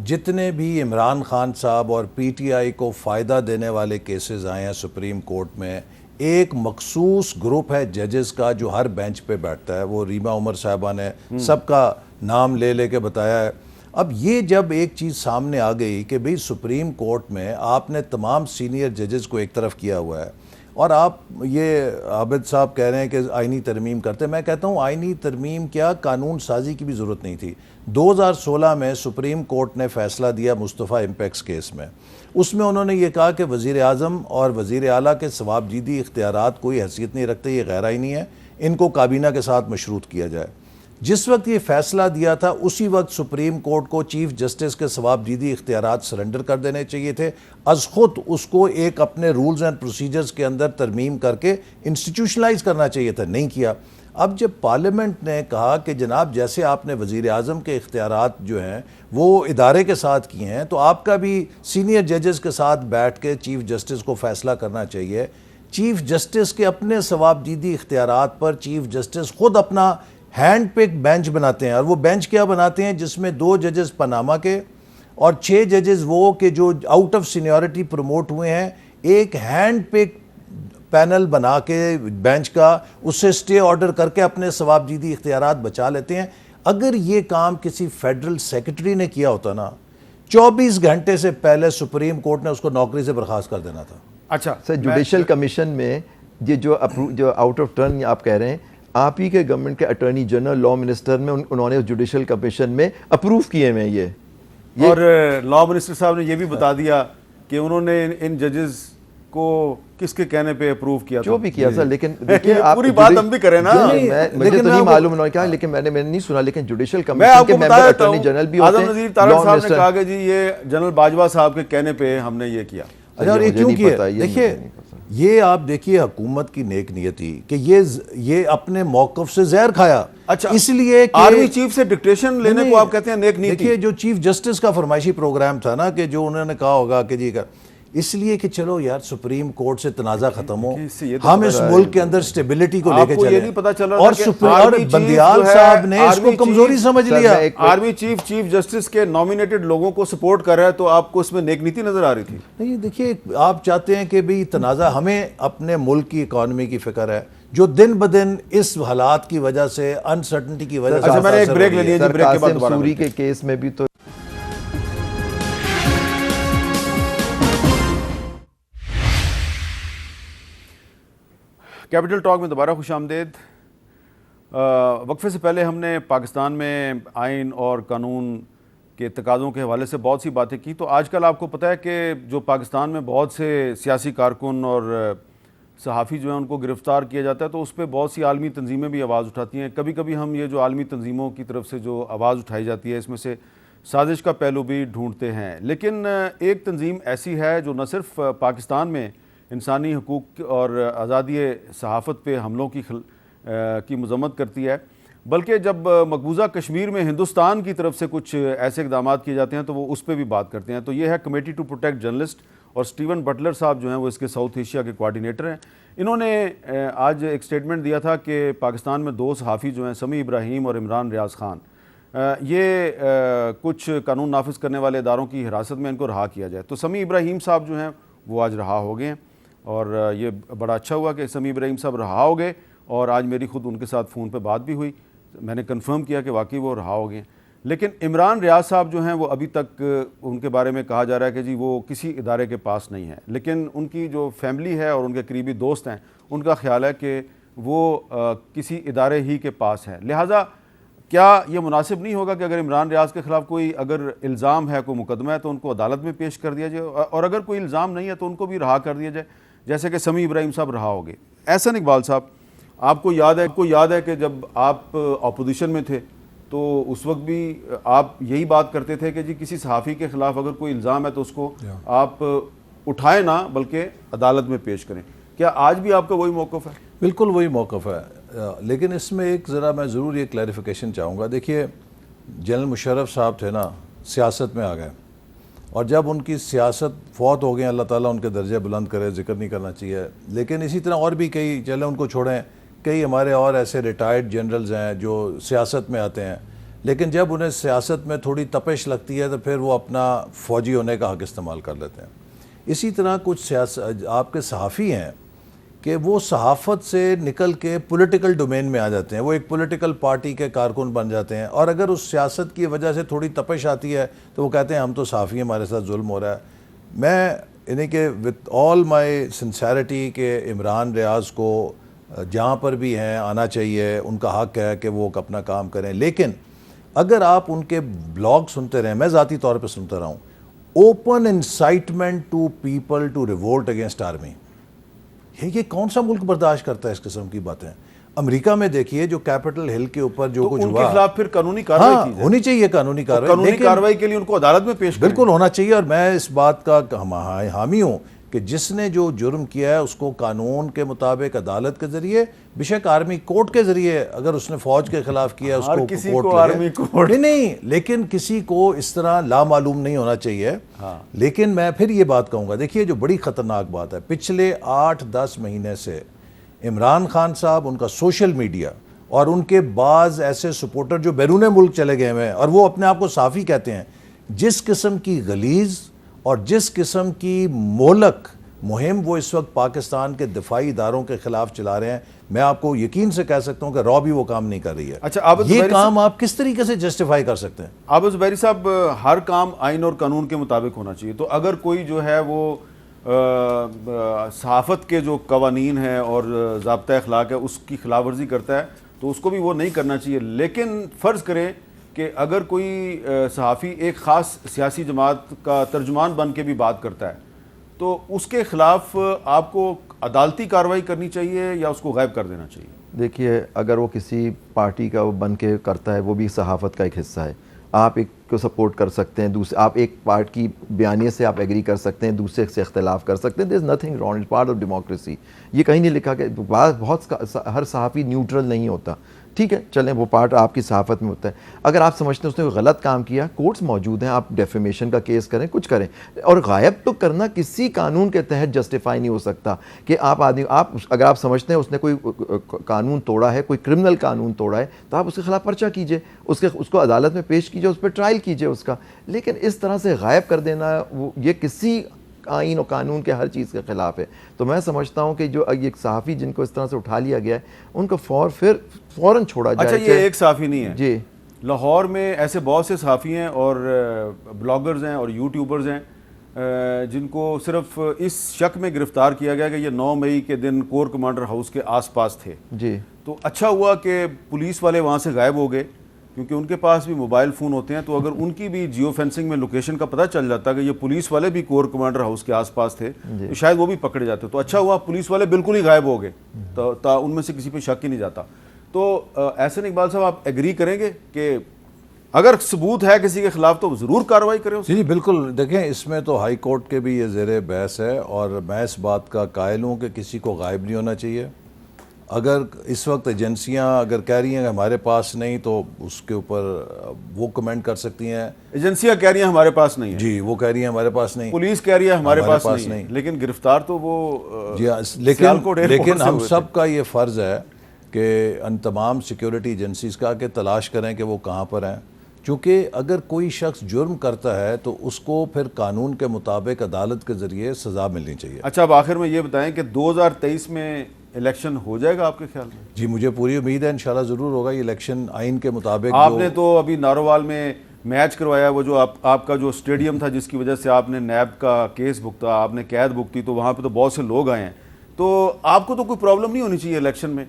جتنے بھی عمران خان صاحب اور پی ٹی آئی کو فائدہ دینے والے کیسز آئے ہیں سپریم کورٹ میں، ایک مخصوص گروپ ہے ججز کا جو ہر بینچ پہ بیٹھتا ہے. وہ ریما عمر صاحبہ نے سب کا نام لے لے کے بتایا ہے. اب یہ جب ایک چیز سامنے آ گئی کہ بھئی سپریم کورٹ میں آپ نے تمام سینئر ججز کو ایک طرف کیا ہوا ہے اور آپ یہ عابد صاحب کہہ رہے ہیں کہ آئینی ترمیم کرتے، میں کہتا ہوں آئینی ترمیم کیا، قانون سازی کی بھی ضرورت نہیں تھی. 2016 میں سپریم کورٹ نے فیصلہ دیا مصطفیٰ امپیکس کیس میں. اس میں انہوں نے یہ کہا کہ وزیر اعظم اور وزیر اعلیٰ کے ثوابدیدی اختیارات کوئی حیثیت نہیں رکھتے، یہ غیر آئینی ہے. ان کو کابینہ کے ساتھ مشروط کیا جائے. جس وقت یہ فیصلہ دیا تھا اسی وقت سپریم کورٹ کو چیف جسٹس کے ثوابدیدی اختیارات سرنڈر کر دینے چاہیے تھے, از خود اس کو ایک اپنے رولز اینڈ پروسیجرز کے اندر ترمیم کر کے انسٹیٹیوشنلائز کرنا چاہیے تھا, نہیں کیا. اب جب پارلیمنٹ نے کہا کہ جناب جیسے آپ نے وزیر اعظم کے اختیارات جو ہیں وہ ادارے کے ساتھ کیے ہیں تو آپ کا بھی سینئر ججز کے ساتھ بیٹھ کے چیف جسٹس کو فیصلہ کرنا چاہیے. چیف جسٹس کے اپنے ثوابدیدی اختیارات پر چیف جسٹس خود اپنا ہینڈ پک بینچ بناتے ہیں, اور وہ بینچ کیا بناتے ہیں جس میں 2 ججز پاناما کے اور 6 ججز وہ کہ جو آؤٹ آف سینیورٹی پروموٹ ہوئے ہیں, ایک ہینڈ پک پینل بنا کے بینچ کا اس سے سٹے آرڈر کر کے اپنے ثوابدیدی اختیارات بچا لیتے ہیں. اگر یہ کام کسی فیڈرل سیکرٹری نے کیا ہوتا نا 24 گھنٹے سے پہلے سپریم کورٹ نے اس کو نوکری سے برخاست کر دینا تھا. اچھا سر, جوڈیشل کمیشن میں یہ جو آؤٹ آف ٹرن آپ کہہ رہے ہیں, آپ ہی کے گورنمنٹ کے اٹارنی جنرل لا منسٹر میں انہوں نے جوڈیشل کمیشن میں اپروو کیے ہیں یہ اور لا منسٹر صاحب نے یہ بھی بتا دیا کہ انہوں نے ان ججز کو کس کے کہنے پہ اپروو کیا جو بھی کیا سر, لیکن دیکھیں آپ پوری بات ہم بھی کریں نا. مجھے تو نہیں معلوم انہوں نے کہا, لیکن میں نے نہیں سنا, لیکن جوڈیشل میں آپ کمیشن کے کو ممبر بتا دیتا اٹارنی جنرل بھی ہوں, ہوتے اعظم ہیں. وزیر طارق صاحب نے کہا کہ جی یہ جنرل باجوہ صاحب کے کہنے پہ ہم نے یہ کیا. اچھا, اور یہ کیوں کیا؟ دیکھیے یہ آپ دیکھیے حکومت کی نیک نیتی کہ یہ اپنے موقف سے زہر کھایا. اچھا, اس لیے آرمی چیف سے ڈکٹیشن لینے کو آپ کہتے ہیں نیک نیتی. دیکھیے جو چیف جسٹس کا فرمائشی پروگرام تھا نا کہ جو انہوں نے کہا ہوگا کہ جی اس لیے کہ چلو یار سپریم کورٹ سے تنازع ختم ہو, ہم اس ملک کے اندر سٹیبلٹی کو لے کے چلیں. یہ نہیں پتا چل رہا اور بندیال صاحب نے اس کو کمزوری سمجھ لیا. آرمی چیف جسٹس کے نامینیٹڈ لوگوں کو سپورٹ کر رہا ہے تو آپ کو اس میں نیک نیتی نظر آ رہی تھی. نہیں دیکھیے, آپ چاہتے ہیں کہ بھئی تنازع, ہمیں اپنے ملک کی اکانومی کی فکر ہے جو دن بدن اس حالات کی وجہ سے انسرٹنٹی کی وجہ سے. اچھا, میں نے ایک بریک لے لیا جی, بریک کے بعد دوبارہ. سوری کے کیس میں بھی تو کیپٹل ٹاک میں دوبارہ خوش آمدید. وقفے سے پہلے ہم نے پاکستان میں آئین اور قانون کے تقاضوں کے حوالے سے بہت سی باتیں کی. تو آج کل آپ کو پتہ ہے کہ جو پاکستان میں بہت سے سیاسی کارکن اور صحافی جو ہیں ان کو گرفتار کیا جاتا ہے, تو اس پہ بہت سی عالمی تنظیمیں بھی آواز اٹھاتی ہیں. کبھی کبھی ہم یہ جو عالمی تنظیموں کی طرف سے جو آواز اٹھائی جاتی ہے اس میں سے سازش کا پہلو بھی ڈھونڈتے ہیں. لیکن ایک تنظیم ایسی ہے جو نہ صرف پاکستان میں انسانی حقوق اور آزادی صحافت پہ حملوں کی مذمت کرتی ہے, بلکہ جب مقبوضہ کشمیر میں ہندوستان کی طرف سے کچھ ایسے اقدامات کیے جاتے ہیں تو وہ اس پہ بھی بات کرتے ہیں. تو یہ ہے کمیٹی ٹو پروٹیکٹ جرنلسٹ, اور سٹیون بٹلر صاحب جو ہیں وہ اس کے ساؤتھ ایشیا کے کوارڈینیٹر ہیں. انہوں نے آج ایک سٹیٹمنٹ دیا تھا کہ پاکستان میں 2 صحافی جو ہیں سمیع ابراہیم اور عمران ریاض خان, یہ کچھ قانون نافذ کرنے والے اداروں کی حراست میں ان کو رہا کیا جائے. تو سمیع ابراہیم صاحب جو ہیں وہ آج رہا ہو گئے ہیں, اور یہ بڑا اچھا ہوا کہ سمیع ابراہیم صاحب رہا ہو گئے, اور آج میری خود ان کے ساتھ فون پہ بات بھی ہوئی, میں نے کنفرم کیا کہ واقعی وہ رہا ہو گئے ہیں. لیکن عمران ریاض صاحب جو ہیں وہ ابھی تک ان کے بارے میں کہا جا رہا ہے کہ جی وہ کسی ادارے کے پاس نہیں ہے, لیکن ان کی جو فیملی ہے اور ان کے قریبی دوست ہیں ان کا خیال ہے کہ وہ کسی ادارے ہی کے پاس ہے. لہٰذا کیا یہ مناسب نہیں ہوگا کہ اگر عمران ریاض کے خلاف کوئی اگر الزام ہے, کوئی مقدمہ ہے, تو ان کو عدالت میں پیش کر دیا جائے, اور اگر کوئی الزام نہیں ہے تو ان کو بھی رہا کر دیا جائے, جیسے کہ سمیع ابراہیم صاحب رہا ہو گئے. احسن اقبال صاحب, آپ کو یاد ہے کہ جب آپ اپوزیشن میں تھے تو اس وقت بھی آپ یہی بات کرتے تھے کہ جی کسی صحافی کے خلاف اگر کوئی الزام ہے تو اس کو آپ اٹھائیں نہ بلکہ عدالت میں پیش کریں. کیا آج بھی آپ کا وہی موقف ہے؟ بالکل وہی موقف ہے, لیکن اس میں ایک ذرا میں ضرور یہ کلیریفیکیشن چاہوں گا. دیکھیے جنرل مشرف صاحب تھے نا, سیاست میں آ گئے, اور جب ان کی سیاست فوت ہو گئے, اللہ تعالیٰ ان کے درجے بلند کرے, ذکر نہیں کرنا چاہیے, لیکن اسی طرح اور بھی کئی, چلیں ان کو چھوڑیں, کئی ہمارے اور ایسے ریٹائرڈ جنرلز ہیں جو سیاست میں آتے ہیں, لیکن جب انہیں سیاست میں تھوڑی تپش لگتی ہے تو پھر وہ اپنا فوجی ہونے کا حق استعمال کر لیتے ہیں. اسی طرح کچھ آپ کے صحافی ہیں کہ وہ صحافت سے نکل کے پولیٹیکل ڈومین میں آ جاتے ہیں, وہ ایک پولیٹیکل پارٹی کے کارکن بن جاتے ہیں, اور اگر اس سیاست کی وجہ سے تھوڑی تپش آتی ہے تو وہ کہتے ہیں ہم تو صحافی ہیں, ہمارے ساتھ ظلم ہو رہا ہے. میں انہیں کہ وتھ آل مائی سنسیرٹی کہ عمران ریاض کو جہاں پر بھی ہیں آنا چاہیے, ان کا حق ہے کہ وہ اپنا کام کریں, لیکن اگر آپ ان کے بلاگ سنتے رہیں, میں ذاتی طور پہ سنتا رہا ہوں, open incitement to people to revolt against army, یہ کون سا ملک برداشت کرتا ہے اس قسم کی باتیں؟ امریکہ میں دیکھیے جو کیپٹل ہل کے اوپر جو کچھ ان کے ہوا، خلاف پھر قانونی کارروائی کی جائے. ہونی چاہیے قانونی کارروائی، قانونی لیکن کارروائی کے لیے ان کو عدالت میں پیش کریں. بالکل ہونا چاہیے. اور میں اس بات کا حامی ہوں کہ جس نے جو جرم کیا ہے اس کو قانون کے مطابق عدالت کے ذریعے، بے شک آرمی کورٹ کے ذریعے، اگر اس نے فوج کے خلاف کیا ہے اس ہر کو کسی کورٹ کو لگے. آرمی کورٹ نہیں لیکن کسی کو اس طرح لامعلوم نہیں ہونا چاہیے. لیکن میں پھر یہ بات کہوں گا، دیکھیے جو بڑی خطرناک بات ہے، پچھلے 8-10 مہینے سے عمران خان صاحب، ان کا سوشل میڈیا اور ان کے بعض ایسے سپورٹر جو بیرون ملک چلے گئے ہیں اور وہ اپنے آپ کو صحافی کہتے ہیں، جس قسم کی غلیظ اور جس قسم کی مہلک مہم وہ اس وقت پاکستان کے دفاعی اداروں کے خلاف چلا رہے ہیں، میں آپ کو یقین سے کہہ سکتا ہوں کہ رو بھی وہ کام نہیں کر رہی ہے. اچھا، عابد یہ زبیری کام آپ کس طریقے سے جسٹیفائی کر سکتے ہیں؟ عابد زبیری صاحب، ہر کام آئین اور قانون کے مطابق ہونا چاہیے. تو اگر کوئی جو ہے وہ صحافت کے جو قوانین ہیں اور ضابطہ اخلاق ہے اس کی خلاف ورزی کرتا ہے تو اس کو بھی وہ نہیں کرنا چاہیے. لیکن فرض کریں کہ اگر کوئی صحافی ایک خاص سیاسی جماعت کا ترجمان بن کے بھی بات کرتا ہے تو اس کے خلاف آپ کو عدالتی کارروائی کرنی چاہیے یا اس کو غائب کر دینا چاہیے؟ دیکھیے، اگر وہ کسی پارٹی کا بن کے کرتا ہے وہ بھی صحافت کا ایک حصہ ہے. آپ ایک کو سپورٹ کر سکتے ہیں، آپ ایک پارٹ کی بیانیے سے آپ ایگری کر سکتے ہیں، دوسرے سے اختلاف کر سکتے ہیں. There is nothing wrong, it's part of democracy. یہ کہیں نہیں لکھا کہ بہت ہر صحافی نیوٹرل نہیں ہوتا. ٹھیک ہے، چلیں وہ پارٹ آپ کی صحافت میں ہوتا ہے. اگر آپ سمجھتے ہیں اس نے کوئی غلط کام کیا، کورٹس موجود ہیں، آپ ڈیفیمیشن کا کیس کریں، کچھ کریں. اور غائب تو کرنا کسی قانون کے تحت جسٹیفائی نہیں ہو سکتا کہ اگر آپ سمجھتے ہیں اس نے کوئی قانون توڑا ہے، کوئی کرمنل قانون توڑا ہے، تو آپ اس کے خلاف پرچہ کیجئے، اس کو عدالت میں پیش کیجئے، اس پہ ٹرائل کیجئے اس کا. لیکن اس طرح سے غائب کر دینا، یہ کسی آئین و قانون کے ہر چیز کے خلاف ہے. تو میں سمجھتا ہوں کہ جو ایک صحافی جن کو اس طرح سے اٹھا لیا گیا ہے ان کو فوراً چھوڑا جائے. اچھا، یہ ایک صحافی نہیں ہے جی، لاہور میں ایسے بہت سے صحافی ہیں اور بلاگرز ہیں اور یوٹیوبرز ہیں جن کو صرف اس شک میں گرفتار کیا گیا کہ یہ 9 مئی کے دن کور کمانڈر ہاؤس کے آس پاس تھے. جی، تو اچھا ہوا کہ پولیس والے وہاں سے غائب ہو گئے، کیونکہ ان کے پاس بھی موبائل فون ہوتے ہیں. تو اگر ان کی بھی جیو فینسنگ میں لوکیشن کا پتہ چل جاتا کہ یہ پولیس والے بھی کور کمانڈر ہاؤس کے آس پاس تھے تو شاید وہ بھی پکڑے جاتے. تو اچھا ہوا پولیس والے بالکل ہی غائب ہو گئے، تو ان میں سے کسی پہ شک ہی نہیں جاتا. تو احسن اقبال صاحب، آپ ایگری کریں گے کہ اگر ثبوت ہے کسی کے خلاف تو ضرور کارروائی کریں؟ جی بالکل. دیکھیں، اس میں تو ہائی کورٹ کے بھی یہ زیر بحث ہے اور میں اس بات کا قائل ہوں کہ کسی کو غائب نہیں ہونا چاہیے. اگر اس وقت ایجنسیاں اگر کہہ رہی ہیں کہ ہمارے پاس نہیں تو اس کے اوپر وہ کمنٹ کر سکتی ہیں. ایجنسیاں کہہ رہی ہیں ہمارے پاس نہیں ہے، جی وہ کہہ رہی ہیں ہمارے پاس نہیں، پولیس کہہ رہی ہے ہمارے پاس نہیں، لیکن گرفتار تو وہ جی ہاں. لیکن ہم سب کا یہ فرض ہے کہ ان تمام سیکیورٹی ایجنسیز کا کہ تلاش کریں کہ وہ کہاں پر ہیں. چونکہ اگر کوئی شخص جرم کرتا ہے تو اس کو پھر قانون کے مطابق عدالت کے ذریعے سزا ملنی چاہیے. اچھا، اب آخر میں یہ بتائیں کہ 2023 میں الیکشن ہو جائے گا آپ کے خیال میں؟ جی مجھے پوری امید ہے انشاءاللہ ضرور ہوگا. یہ الیکشن آئین کے مطابق آپ نے تو ابھی نارووال میں میچ کروایا، وہ جو آپ کا جو اسٹیڈیم تھا جس کی وجہ سے آپ نے نیب کا کیس بھگتا، آپ نے قید بھگتی، تو وہاں پہ تو بہت سے لوگ آئے ہیں. تو آپ کو تو کوئی پرابلم نہیں ہونی چاہیے الیکشن میں؟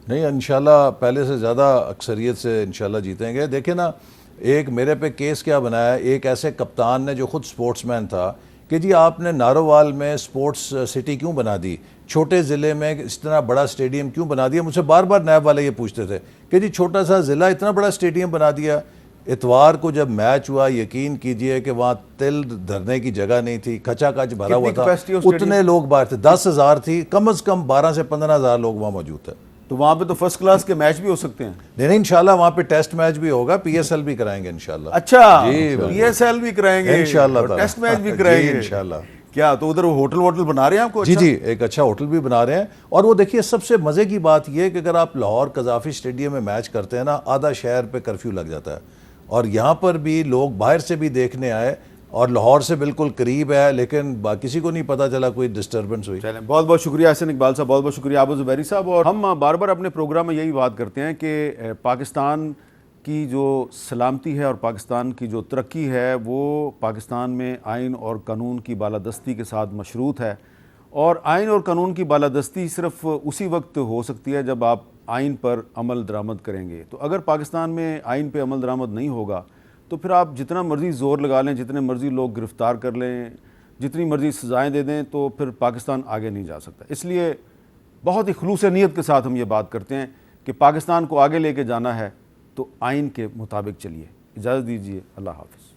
نہیں، انشاءاللہ پہلے سے زیادہ اکثریت سے انشاءاللہ جیتیں گے. دیکھیں نا، ایک میرے پہ کیس کیا بنایا، ایک ایسے کپتان نے جو خود سپورٹس مین تھا کہ جی آپ نے نارووال میں سپورٹس سٹی کیوں بنا دی، چھوٹے ضلع میں اس طرح بڑا اسٹیڈیم کیوں بنا دیا. مجھ سے بار بار نیب والے یہ پوچھتے تھے کہ جی چھوٹا سا ضلع اتنا بڑا اسٹیڈیم بنا دیا. اتوار کو جب میچ ہوا، یقین کیجئے کہ وہاں تل دھرنے کی جگہ نہیں تھی، کچا کچ بھرا ہوا تھا. اتنے لوگ باہر تھے، 10,000 تھی، کم از کم 12 سے 15,000 لوگ وہاں موجود تھے. تو وہاں پہ تو فرسٹ کلاس کے میچ بھی ہو سکتے ہیں؟ نہیں انشاءاللہ وہاں پہ ٹیسٹ میچ بھی ہوگا، پی ایس ایل بھی کرائیں گے انشاءاللہ. اچھا، جی پی ایس ایل بھی کرائیں گے انشاءاللہ، ٹیسٹ میچ بھی کرائیں گے انشاءاللہ. کیا تو ادھر ہوٹل ووٹل بنا رہے ہیں آپ کو؟ جی جی، ایک اچھا ہوٹل بھی بنا رہے ہیں. اور وہ دیکھیے سب سے مزے کی بات یہ ہے کہ اگر آپ لاہور قذافی اسٹیڈیم میں میچ کرتے ہیں نا، آدھا شہر پہ کرفیو لگ جاتا ہے اور یہاں پر بھی لوگ باہر سے بھی دیکھنے آئے اور لاہور سے بالکل قریب ہے، لیکن کسی کو نہیں پتہ چلا کوئی ڈسٹربنس ہوئی. چلیں، بہت بہت شکریہ احسن اقبال صاحب، بہت بہت شکریہ عابد زبیری صاحب. اور ہم بار بار اپنے پروگرام میں یہی بات کرتے ہیں کہ پاکستان کی جو سلامتی ہے اور پاکستان کی جو ترقی ہے وہ پاکستان میں آئین اور قانون کی بالادستی کے ساتھ مشروط ہے. اور آئین اور قانون کی بالادستی صرف اسی وقت ہو سکتی ہے جب آپ آئین پر عمل درآمد کریں گے. تو اگر پاکستان میں آئین پہ عمل درآمد نہیں ہوگا تو پھر آپ جتنا مرضی زور لگا لیں، جتنے مرضی لوگ گرفتار کر لیں، جتنی مرضی سزائیں دے دیں، تو پھر پاکستان آگے نہیں جا سکتا. اس لیے بہت ہی خلوص نیت کے ساتھ ہم یہ بات کرتے ہیں کہ پاکستان کو آگے لے کے جانا ہے تو آئین کے مطابق چلیے. اجازت دیجیے. اللہ حافظ.